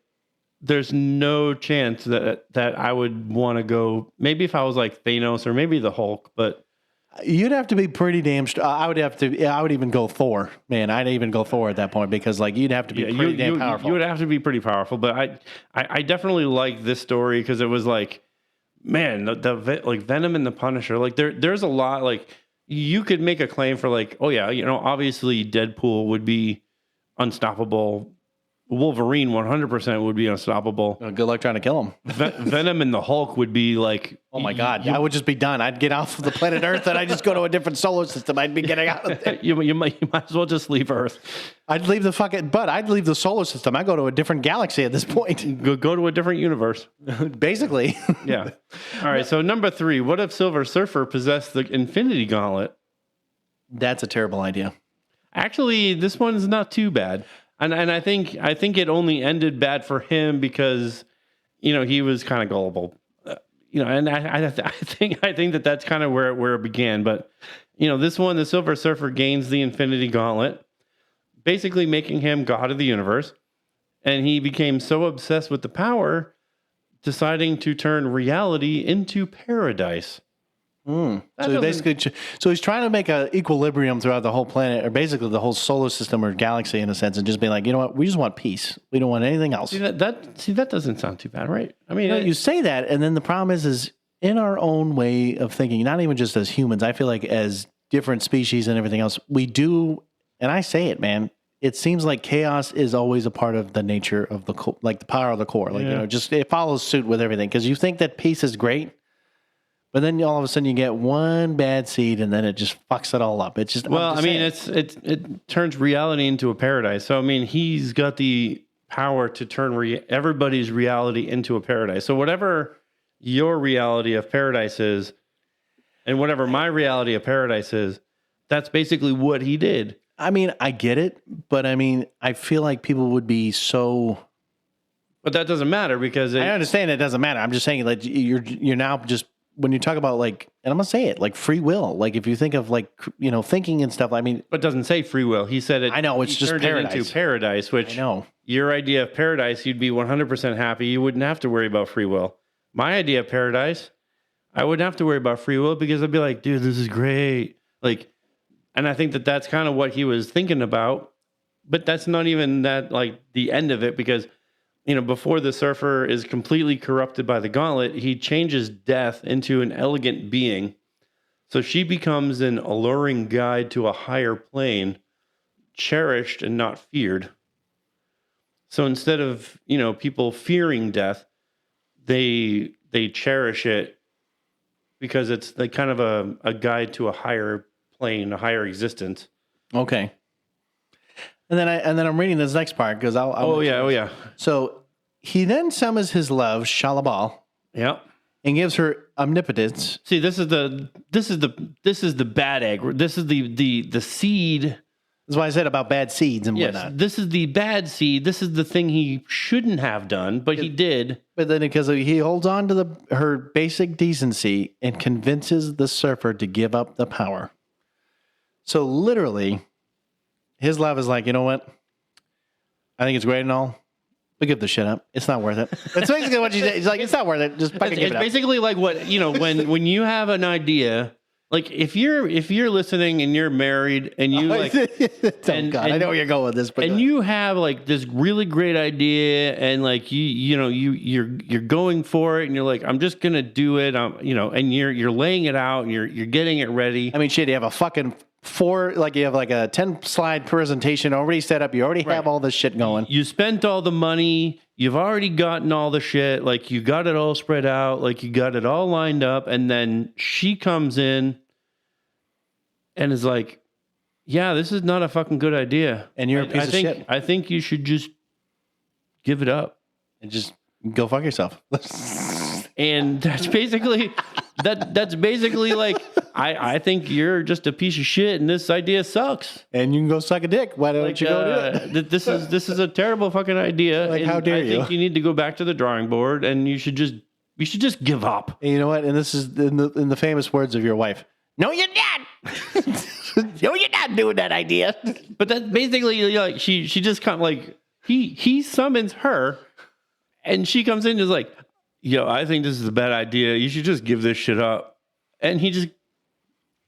there's no chance that I would want to go. Maybe if I was like Thanos or maybe the Hulk, but you'd have to be pretty damn. I would even go Thor, man. I'd even go Thor at that point because like you'd have to be pretty damn powerful. You would have to be pretty powerful, but I definitely like this story because it was like, man, like Venom and the Punisher. Like there's a lot. Like you could make a claim for like, oh yeah, obviously Deadpool would be unstoppable. Wolverine 100% would be unstoppable. Good luck trying to kill him. Venom and the Hulk would be like, oh my God, I would just be done. I'd get off of the planet Earth and I'd just go to a different solar system. I'd be getting out of there. You might as well just leave Earth. I'd leave I'd leave the solar system. I'd go to a different galaxy at this point. Go to a different universe. Basically. Yeah. All right. So number 3, what if Silver Surfer possessed the Infinity Gauntlet? That's a terrible idea. Actually, this one's not too bad. And I think it only ended bad for him because, he was kind of gullible, and I think that's kind of where it began. But, this one, the Silver Surfer gains the Infinity Gauntlet, basically making him God of the universe. And he became so obsessed with the power, deciding to turn reality into paradise. So he's trying to make an equilibrium throughout the whole planet, or basically the whole solar system or galaxy in a sense, and just be like, you know what, we just want peace. We don't want anything else. See, that doesn't sound too bad, right? I mean, you say that, and then the problem is in our own way of thinking, not even just as humans, I feel like as different species and everything else, we do, and I say it, man, it seems like chaos is always a part of the nature of the power of the core. Like, just it follows suit with everything, because you think that peace is great. But then all of a sudden you get one bad seed, and then it just fucks it all up. It's just it turns reality into a paradise. So I mean, he's got the power to turn everybody's reality into a paradise. So whatever your reality of paradise is, and whatever my reality of paradise is, that's basically what he did. I mean, I get it, but I mean, I feel like people would be so. But that doesn't matter because I understand it doesn't matter. I'm just saying, like you're now just. When you talk about like, and I'm gonna say it, like free will, like if you think of like, thinking and stuff, I mean, but it doesn't say free will. He said it. I know it's just paradise. It into paradise, which I know your idea of paradise, you'd be 100% happy. You wouldn't have to worry about free will. My idea of paradise, I wouldn't have to worry about free will because I'd be like, dude, this is great. Like, and I think that's kind of what he was thinking about, but that's not even that like the end of it because. Before the Surfer is completely corrupted by the gauntlet, he changes death into an elegant being. So she becomes an alluring guide to a higher plane, cherished and not feared. So instead of, people fearing death, they cherish it because it's like kind of a guide to a higher plane, a higher existence. Okay. And then I'm reading this next part because I'll Oh yeah. So he then summons his love, Shalabal. Yep. And gives her omnipotence. See, this is the bad egg. This is the seed. That's why I said about bad seeds and whatnot. This is the bad seed. This is the thing he shouldn't have done, but he did. But then because he holds on to her basic decency and convinces the Surfer to give up the power. So literally. His love is like, you know what? I think it's great and all, but give the shit up. It's not worth it. That's basically what she said. He's like, it's not worth it. Just fucking give it up. It's basically like what, when you have an idea, like if you're listening and you're married and you like, God, I know where you're going with this, but you have like this really great idea and like you're going for it and you're like, I'm just gonna do it, and you're laying it out and you're getting it ready. I mean, shit, you have a fucking you have like a 10 slide presentation already set up. You already have all this shit going. You spent all the money. You've already gotten all the shit. Like you got it all spread out. Like you got it all lined up. And then she comes in and is like, yeah, this is not a fucking good idea. And you're a piece of shit. I think you should just give it up. And just go fuck yourself. And that's basically... That's basically like, I think you're just a piece of shit and this idea sucks. And you can go suck a dick. Why don't you go do it? This is a terrible fucking idea. Like, how dare you? I think you need to go back to the drawing board and you should just give up. And you know what? And this is in the famous words of your wife. No, you're not. No, you're not doing that idea. But that's basically like she just kind of like he summons her and she comes in and is like, yo, I think this is a bad idea. You should just give this shit up. And he just,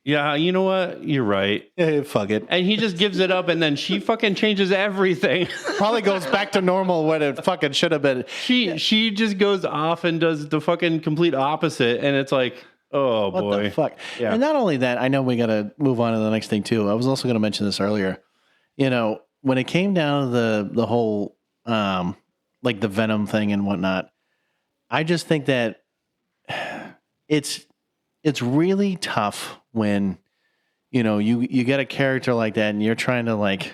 yeah, you know what? You're right. Yeah, fuck it. And he just gives it up, and then she fucking changes everything. Probably goes back to normal when it fucking should have been. She just goes off and does the fucking complete opposite, and it's like, oh, boy. What the fuck? Yeah. And not only that, I know we got to move on to the next thing, too. I was also going to mention this earlier. You know, when it came down to the whole, like the Venom thing and whatnot, I just think that it's really tough when, you know, you get a character like that and you're trying to like,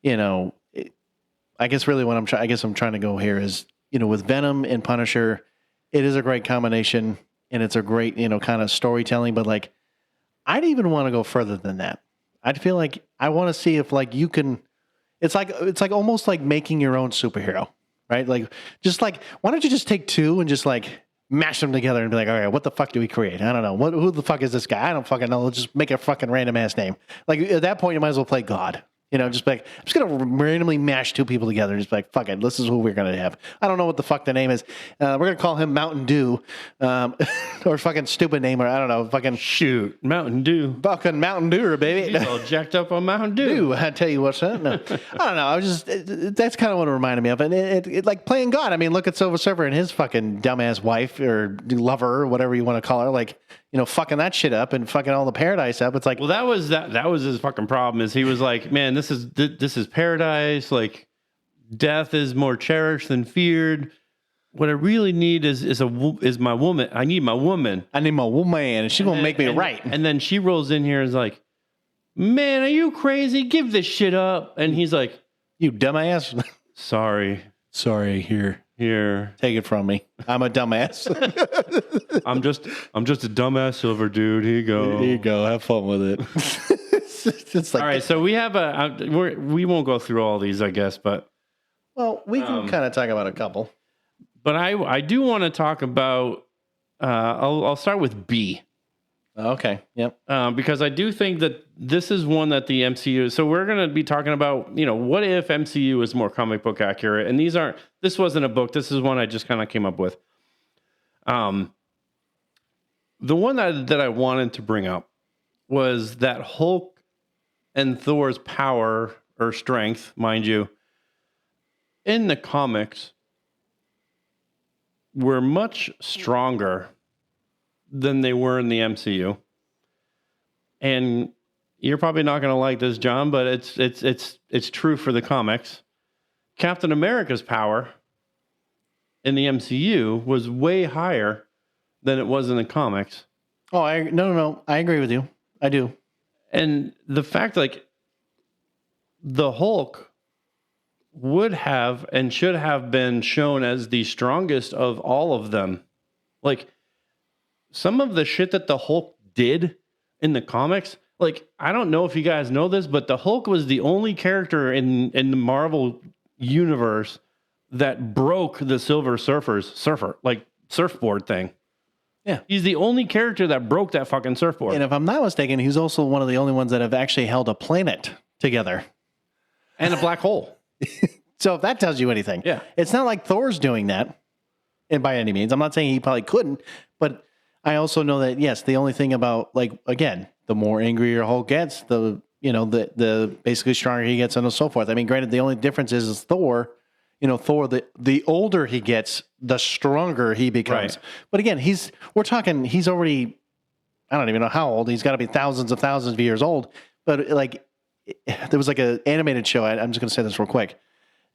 you know, I guess really what I'm trying to go here is, you know, with Venom and Punisher, it is a great combination and it's a great, you know, kind of storytelling, but like, I'd even want to go further than that. I'd feel like I want to see if like you can, it's like almost like making your own superhero. Right? Like, just like, why don't you just take two and just like mash them together and be like, all right, what the fuck do we create? I don't know. Who the fuck is this guy? I don't fucking know. Let's just make a fucking random ass name. Like, at that point, you might as well play God. You know, just like, I'm just going to randomly mash two people together and just be like, fuck it, this is who we're going to have. I don't know what the fuck the name is. We're going to call him Mountain Dew, or fucking stupid name, or I don't know, fucking... Shoot, Mountain Dew. Fucking Mountain Dew, baby. He's all jacked up on Mountain Dew. I tell you what's up. No. I don't know. I was just, that's kind of what it reminded me of. And it like playing God. I mean, look at Silver Surfer and his fucking dumbass wife or lover or whatever you want to call her. Like, you know, fucking that shit up and fucking all the paradise up. It's like, well, that was his fucking problem. Is he was like, man, this is paradise. Like, death is more cherished than feared. What I really need is my woman. I need my woman. I need my woman, and she's gonna make me right. And then she rolls in here and is like, man, are you crazy? Give this shit up. And he's like, you dumbass. Sorry, here. Take it from me. I'm a dumbass. I'm just a dumbass silver dude. Here you go. Here you go. Have fun with it. It's like, all right. So we have we won't go through all these, I guess, but we can kind of talk about a couple. But I do want to talk about. I'll start with B. Okay. Yep. Because I do think that this is one that the MCU. So we're going to be talking about, you know, what if MCU is more comic book accurate? And this wasn't a book. This is one I just kind of came up with. The one that I wanted to bring up was that Hulk and Thor's power or strength, mind you, in the comics were much stronger than they were in the MCU. And you're probably not going to like this, John, but it's true for the comics. Captain America's power in the MCU was way higher than it was in the comics. Oh, no. I agree with you. I do. And the fact, like, the Hulk would have and should have been shown as the strongest of all of them. Like, some of the shit that the Hulk did in the comics, like, I don't know if you guys know this, but the Hulk was the only character in the Marvel universe that broke the Silver surfboard thing. Yeah. He's the only character that broke that fucking surfboard. And if I'm not mistaken, he's also one of the only ones that have actually held a planet together. And a black hole. So if that tells you anything. Yeah. It's not like Thor's doing that, and by any means. I'm not saying he probably couldn't, but I also know that, yes, the only thing about, like, again, the more angrier Hulk gets, the basically stronger he gets and so forth. I mean, granted, the only difference is Thor, Thor, the older he gets, the stronger he becomes. Right. But again, he's already, I don't even know how old. He's got to be thousands of years old. But like, there was like an animated show. I'm just going to say this real quick.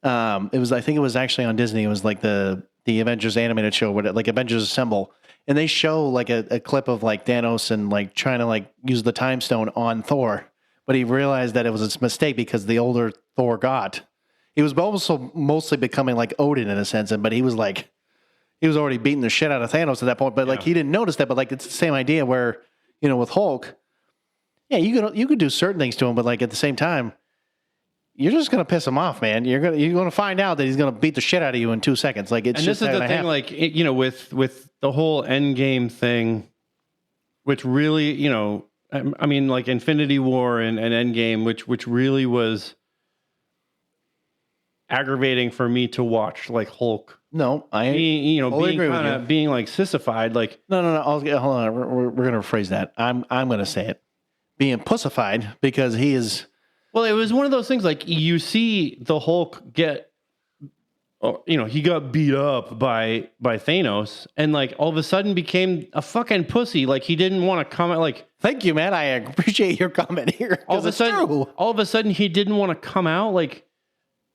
I think it was actually on Disney. It was like the Avengers animated show where like Avengers Assemble. And they show like a clip of like Thanos and like trying to like use the time stone on Thor. But he realized that it was a mistake because the older Thor got, he was also mostly becoming like Odin in a sense. But he was already beating the shit out of Thanos at that point. But like he didn't notice that. But like it's the same idea where, with Hulk, yeah, you could do certain things to him, but like at the same time, you're just gonna piss him off, man. You're gonna find out that he's gonna beat the shit out of you in 2 seconds. Like it's and just this is the thing, like with the whole Endgame thing, which really, I mean, like Infinity War and Endgame, which really was aggravating for me to watch, like Hulk. No, being kind of being like sissified, like no. Hold on, we're gonna rephrase that. I'm gonna say it, being pussified because he is. Well, it was one of those things like you see the Hulk get, he got beat up by Thanos and like all of a sudden became a fucking pussy. Like he didn't want to comment. Like, thank you, man. I appreciate your comment here. All of a sudden he didn't want to come out. Like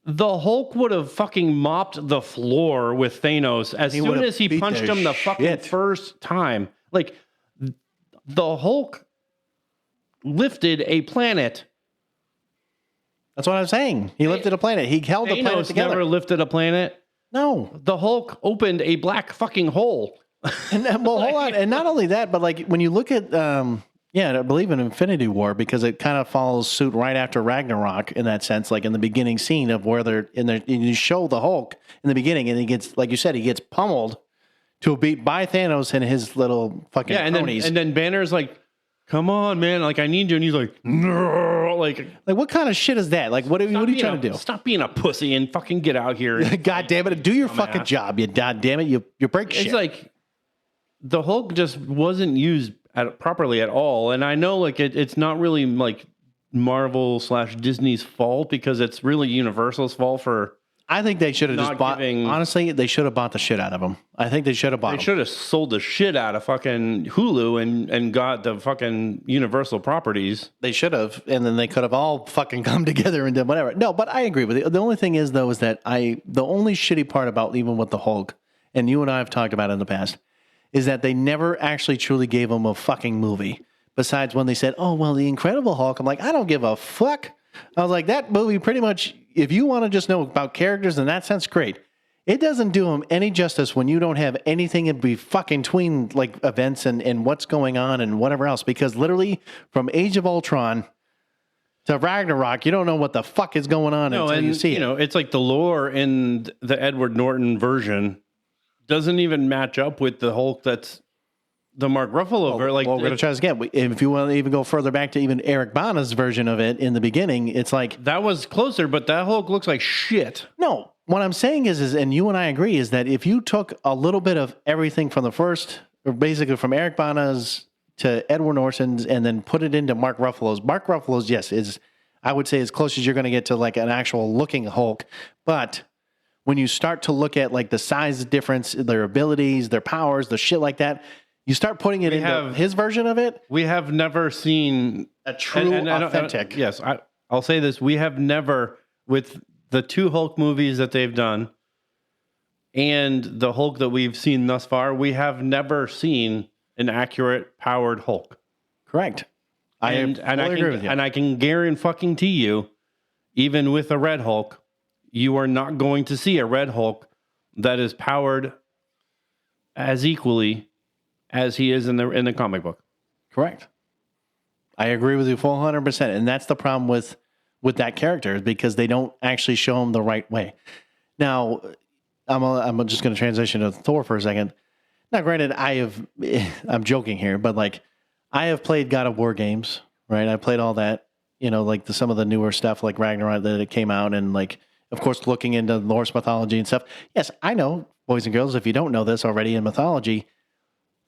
the Hulk would have fucking mopped the floor with Thanos as soon as he punched him the fucking first time. Like the Hulk lifted a planet. That's what I'm saying. He lifted a planet. He held the planet together. Never lifted a planet. No. The Hulk opened a black fucking hole. And well, hold on. And not only that, but like when you look at, I believe in Infinity War because it kind of follows suit right after Ragnarok in that sense, like in the beginning scene of where they're in there. You show the Hulk in the beginning and he gets, like you said, he gets pummeled to a beat by Thanos and his little fucking cronies. And then Banner's like, come on, man. Like, I need you. And he's like, no. Like what kind of shit is that? Like, what are you trying to do? Stop being a pussy and fucking get out here. God damn it. Do your fucking job. You god damn it. You break shit. It's like the Hulk just wasn't used properly at all. And I know like it's not really like Marvel/Disney's fault because it's really Universal's fault for. I think they should have just bought. Honestly, they should have bought the shit out of them. I think they should have bought. They should have sold the shit out of fucking Hulu and got the fucking Universal properties. They should have, and then they could have all fucking come together and done whatever. No, but I agree with you. The only thing is though is that the only shitty part about even with the Hulk, and you and I have talked about it in the past, is that they never actually truly gave him a fucking movie. Besides when they said, "Oh well, the Incredible Hulk," I'm like, I don't give a fuck. I was like, that movie pretty much, if you want to just know about characters in that sense, great. It doesn't do them any justice when you don't have anything in between like events and what's going on and whatever else. Because literally from Age of Ultron to Ragnarok, you don't know what the fuck is going on until you see it. It's like the lore in the Edward Norton version doesn't even match up with the Hulk that's the Mark Ruffalo version. We're going to try this again. If you want to even go further back to even Eric Bana's version of it in the beginning, it's like... That was closer, but that Hulk looks like shit. No. What I'm saying is, and you and I agree, is that if you took a little bit of everything from the first, or basically from Eric Bana's to Edward Norton's, and then put it into Mark Ruffalo's, yes, is, I would say, as close as you're going to get to like an actual looking Hulk. But when you start to look at like the size difference, their abilities, their powers, the shit like that... You start putting it into his version of it. We have never seen a true authentic. Yes, I'll say this. We have never, with the two Hulk movies that they've done and the Hulk that we've seen thus far, we have never seen an accurate powered Hulk. Correct. I agree with you. And I can guarantee you, even with a Red Hulk, you are not going to see a Red Hulk that is powered as equally as he is in the comic book. Correct. I agree with you full 100%. And that's the problem with that character is because they don't actually show him the right way. Now, I'm just going to transition to Thor for a second. Now, granted, I'm joking here, but like I have played God of War games, right? I played all that, like some of the newer stuff like Ragnarok that it came out and like, of course, looking into Norse mythology and stuff. Yes, I know, boys and girls, if you don't know this already in mythology,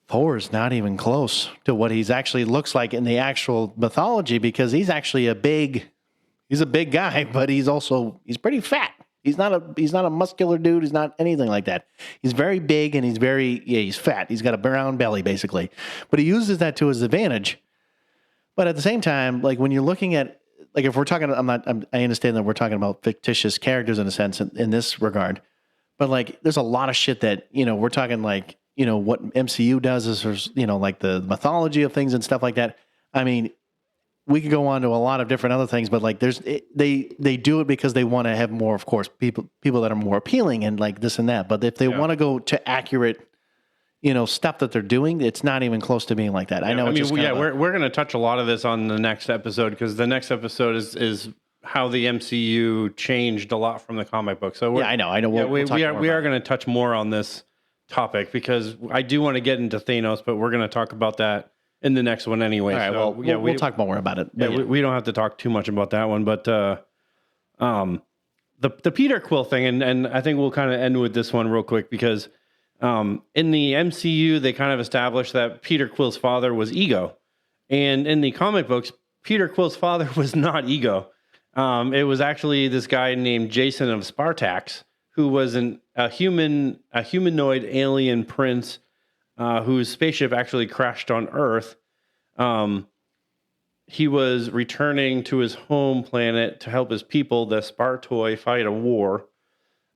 Thor's not even close to what he's actually looks like in the actual mythology, because he's actually he's a big guy, but he's pretty fat. He's not a muscular dude. He's not anything like that. He's very big and he's fat. He's got a brown belly basically, but he uses that to his advantage. But at the same time, like when you're looking at, like if we're talking, I understand that we're talking about fictitious characters in a sense in this regard, but like there's a lot of shit that, we're talking like, what MCU does is, like the mythology of things and stuff like that. I mean, we could go on to a lot of different other things, but like they do it because they want to have more, of course, people that are more appealing and like this and that. But if they want to go to accurate, stuff that they're doing, it's not even close to being like that. Yeah, I know. We're going to touch a lot of this on the next episode, because the next episode is how the MCU changed a lot from the comic book. So I know. We are going to touch more on this topic, because I do want to get into Thanos, but we're going to talk about that in the next one anyway. All right, so, we'll talk more about it. We don't have to talk too much about that one, but the Peter Quill thing, and I think we'll kind of end with this one real quick, because in the MCU they kind of established that Peter Quill's father was Ego, and in the comic books Peter Quill's father was not Ego. It was actually this guy named Jason of Spartax, who was a humanoid alien prince whose spaceship actually crashed on Earth. He was returning to his home planet to help his people, the Spartoi, fight a war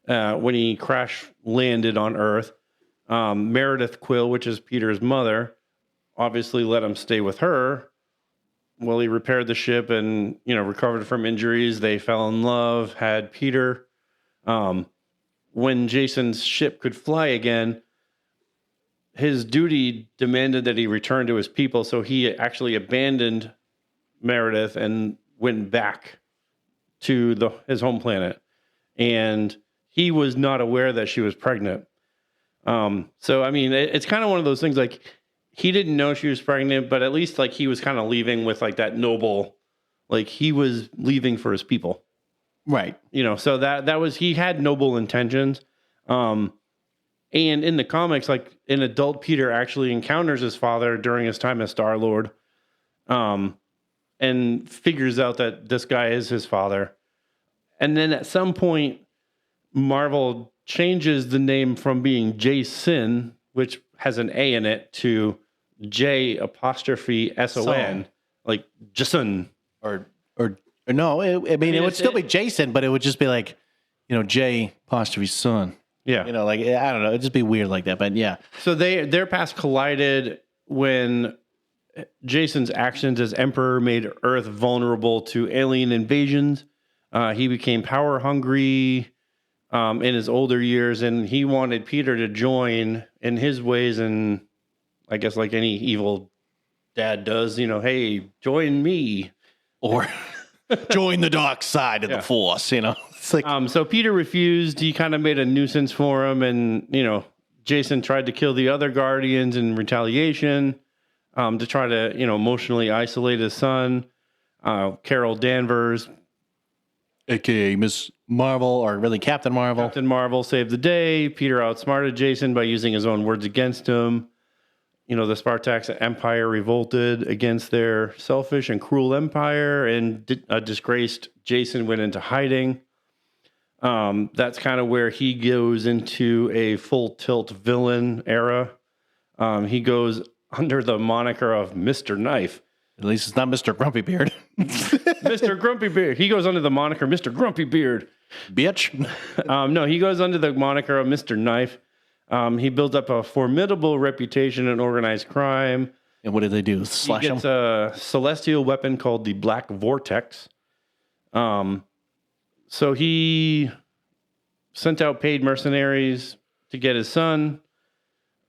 when he crash landed on Earth. Meredith Quill, which is Peter's mother, obviously let him stay with her. Well, he repaired the ship and, recovered from injuries. They fell in love, had Peter. When Jason's ship could fly again, his duty demanded that he return to his people, so he actually abandoned Meredith and went back to his home planet. And he was not aware that she was pregnant. So, I mean, it's kind of one of those things, like, he didn't know she was pregnant, but at least, like, he was kind of leaving with, like, that noble, like, he was leaving for his people. Right. So that was, he had noble intentions. And in the comics, like, an adult Peter actually encounters his father during his time as Star-Lord, and figures out that this guy is his father. And then at some point, Marvel changes the name from being Jason, which has an A in it, to J''SON, like Jason. Or no, it would still be Jason, but it would just be like, J''son. Yeah. Like, I don't know. It'd just be weird like that, but yeah. So their paths collided when Jason's actions as Emperor made Earth vulnerable to alien invasions. He became power hungry in his older years, and he wanted Peter to join in his ways, and I guess like any evil dad does, hey, join me. Or join the dark side of the Force, It's like, so Peter refused. He kind of made a nuisance for him, and Jason tried to kill the other Guardians in retaliation, to try to emotionally isolate his son. Carol Danvers, aka Miss Marvel, or really Captain Marvel. Captain Marvel saved the day. Peter outsmarted Jason by using his own words against him. The Spartax Empire revolted against their selfish and cruel empire, and a disgraced Jason went into hiding. That's kind of where he goes into a full tilt villain era. He goes under the moniker of Mr. Knife. At least it's not Mr. Grumpy Beard. Mr. Grumpy Beard. He goes under the moniker Mr. Grumpy Beard. Bitch. No, he goes under the moniker of Mr. Knife. He builds up a formidable reputation in organized crime. And what do they do? Slash him? He gets a celestial weapon called the Black Vortex. So he sent out paid mercenaries to get his son.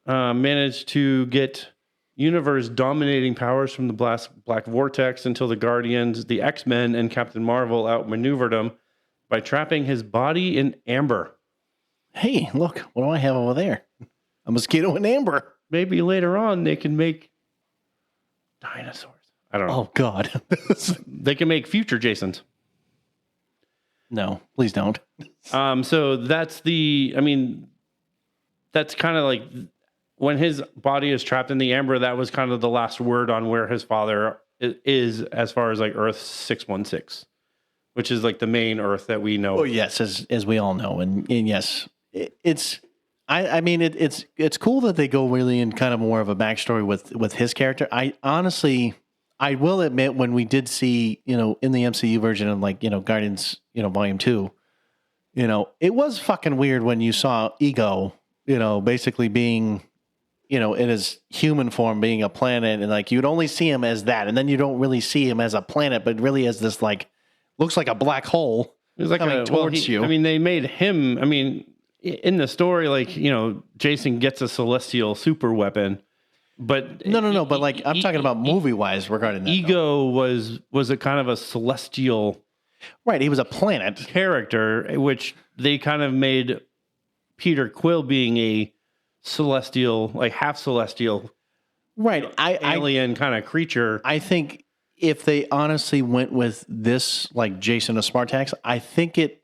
Managed to get universe-dominating powers from the Black Vortex until the Guardians, the X-Men, and Captain Marvel outmaneuvered him by trapping his body in amber. Hey, look, what do I have over there? A mosquito in amber. Maybe later on they can make dinosaurs. I don't know. Oh, God. They can make future Jasons. No, please don't. So that's kind of like when his body is trapped in the amber, that was kind of the last word on where his father is as far as like Earth 616, which is like the main Earth that we know. Oh yes, as we all know, and yes, it's cool that they go really in kind of more of a backstory with his character. I honestly, I will admit, when we did see, in the MCU version of like, Guardians, Volume 2, it was fucking weird when you saw Ego, basically being, in his human form, being a planet, and like you'd only see him as that, and then you don't really see him as a planet, but really as this like looks like a black hole coming towards you. I mean, they made him. I mean, in the story, like Jason gets a celestial super weapon, but no. But like I'm talking about movie wise regarding that. Ego was a kind of a celestial, right? He was a planet character, which they kind of made Peter Quill being a celestial, like half celestial, right? Alien kind of creature. I think if they honestly went with this, like Jason of Smartax, I think it.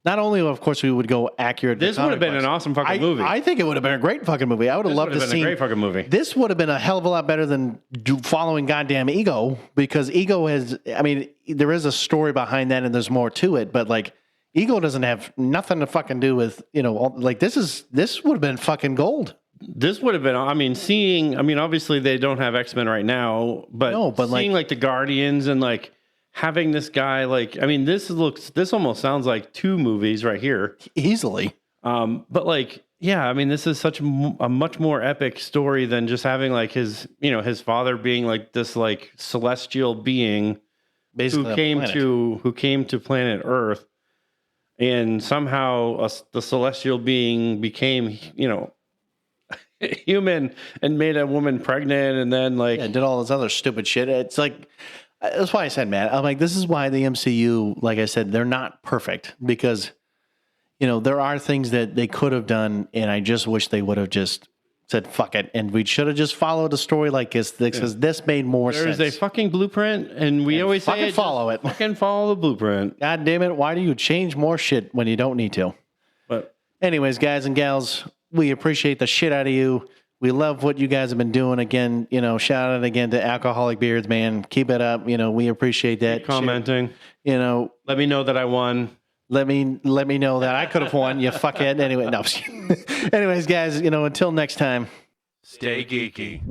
Not only, of course, we would go accurate. This would have been an awesome fucking movie. I think it would have been a great fucking movie. I would have loved to see. A great fucking movie. This would have been a hell of a lot better than following goddamn Ego, because Ego has. I mean, there is a story behind that, and there's more to it. But like, Ego doesn't have nothing to fucking do with like this would have been fucking gold. This would have been. I mean, obviously they don't have X-Men right now, but seeing like the Guardians and like. Having this guy, like, I mean, this almost sounds like two movies right here. Easily. But like, yeah, I mean, this is such a much more epic story than just having like his father being like this like celestial being basically who came to planet Earth, and somehow the celestial being became, human and made a woman pregnant, and then like did all this other stupid shit. It's like, that's why I said, man, I'm like, this is why the MCU, like I said, they're not perfect, because, there are things that they could have done, and I just wish they would have just said, fuck it. And we should have just followed a story like this, because this made more sense. There's a fucking blueprint, and we always say fucking follow it. Fucking follow the blueprint. God damn it. Why do you change more shit when you don't need to? But anyways, guys and gals, we appreciate the shit out of you. We love what you guys have been doing. Again, shout out again to Alcoholic Beards, man. Keep it up. We appreciate that. Keep commenting. Let me know that I won. Let me know that I could have won. You fuckhead. Anyway, no. Anyways, guys, until next time. Stay geeky.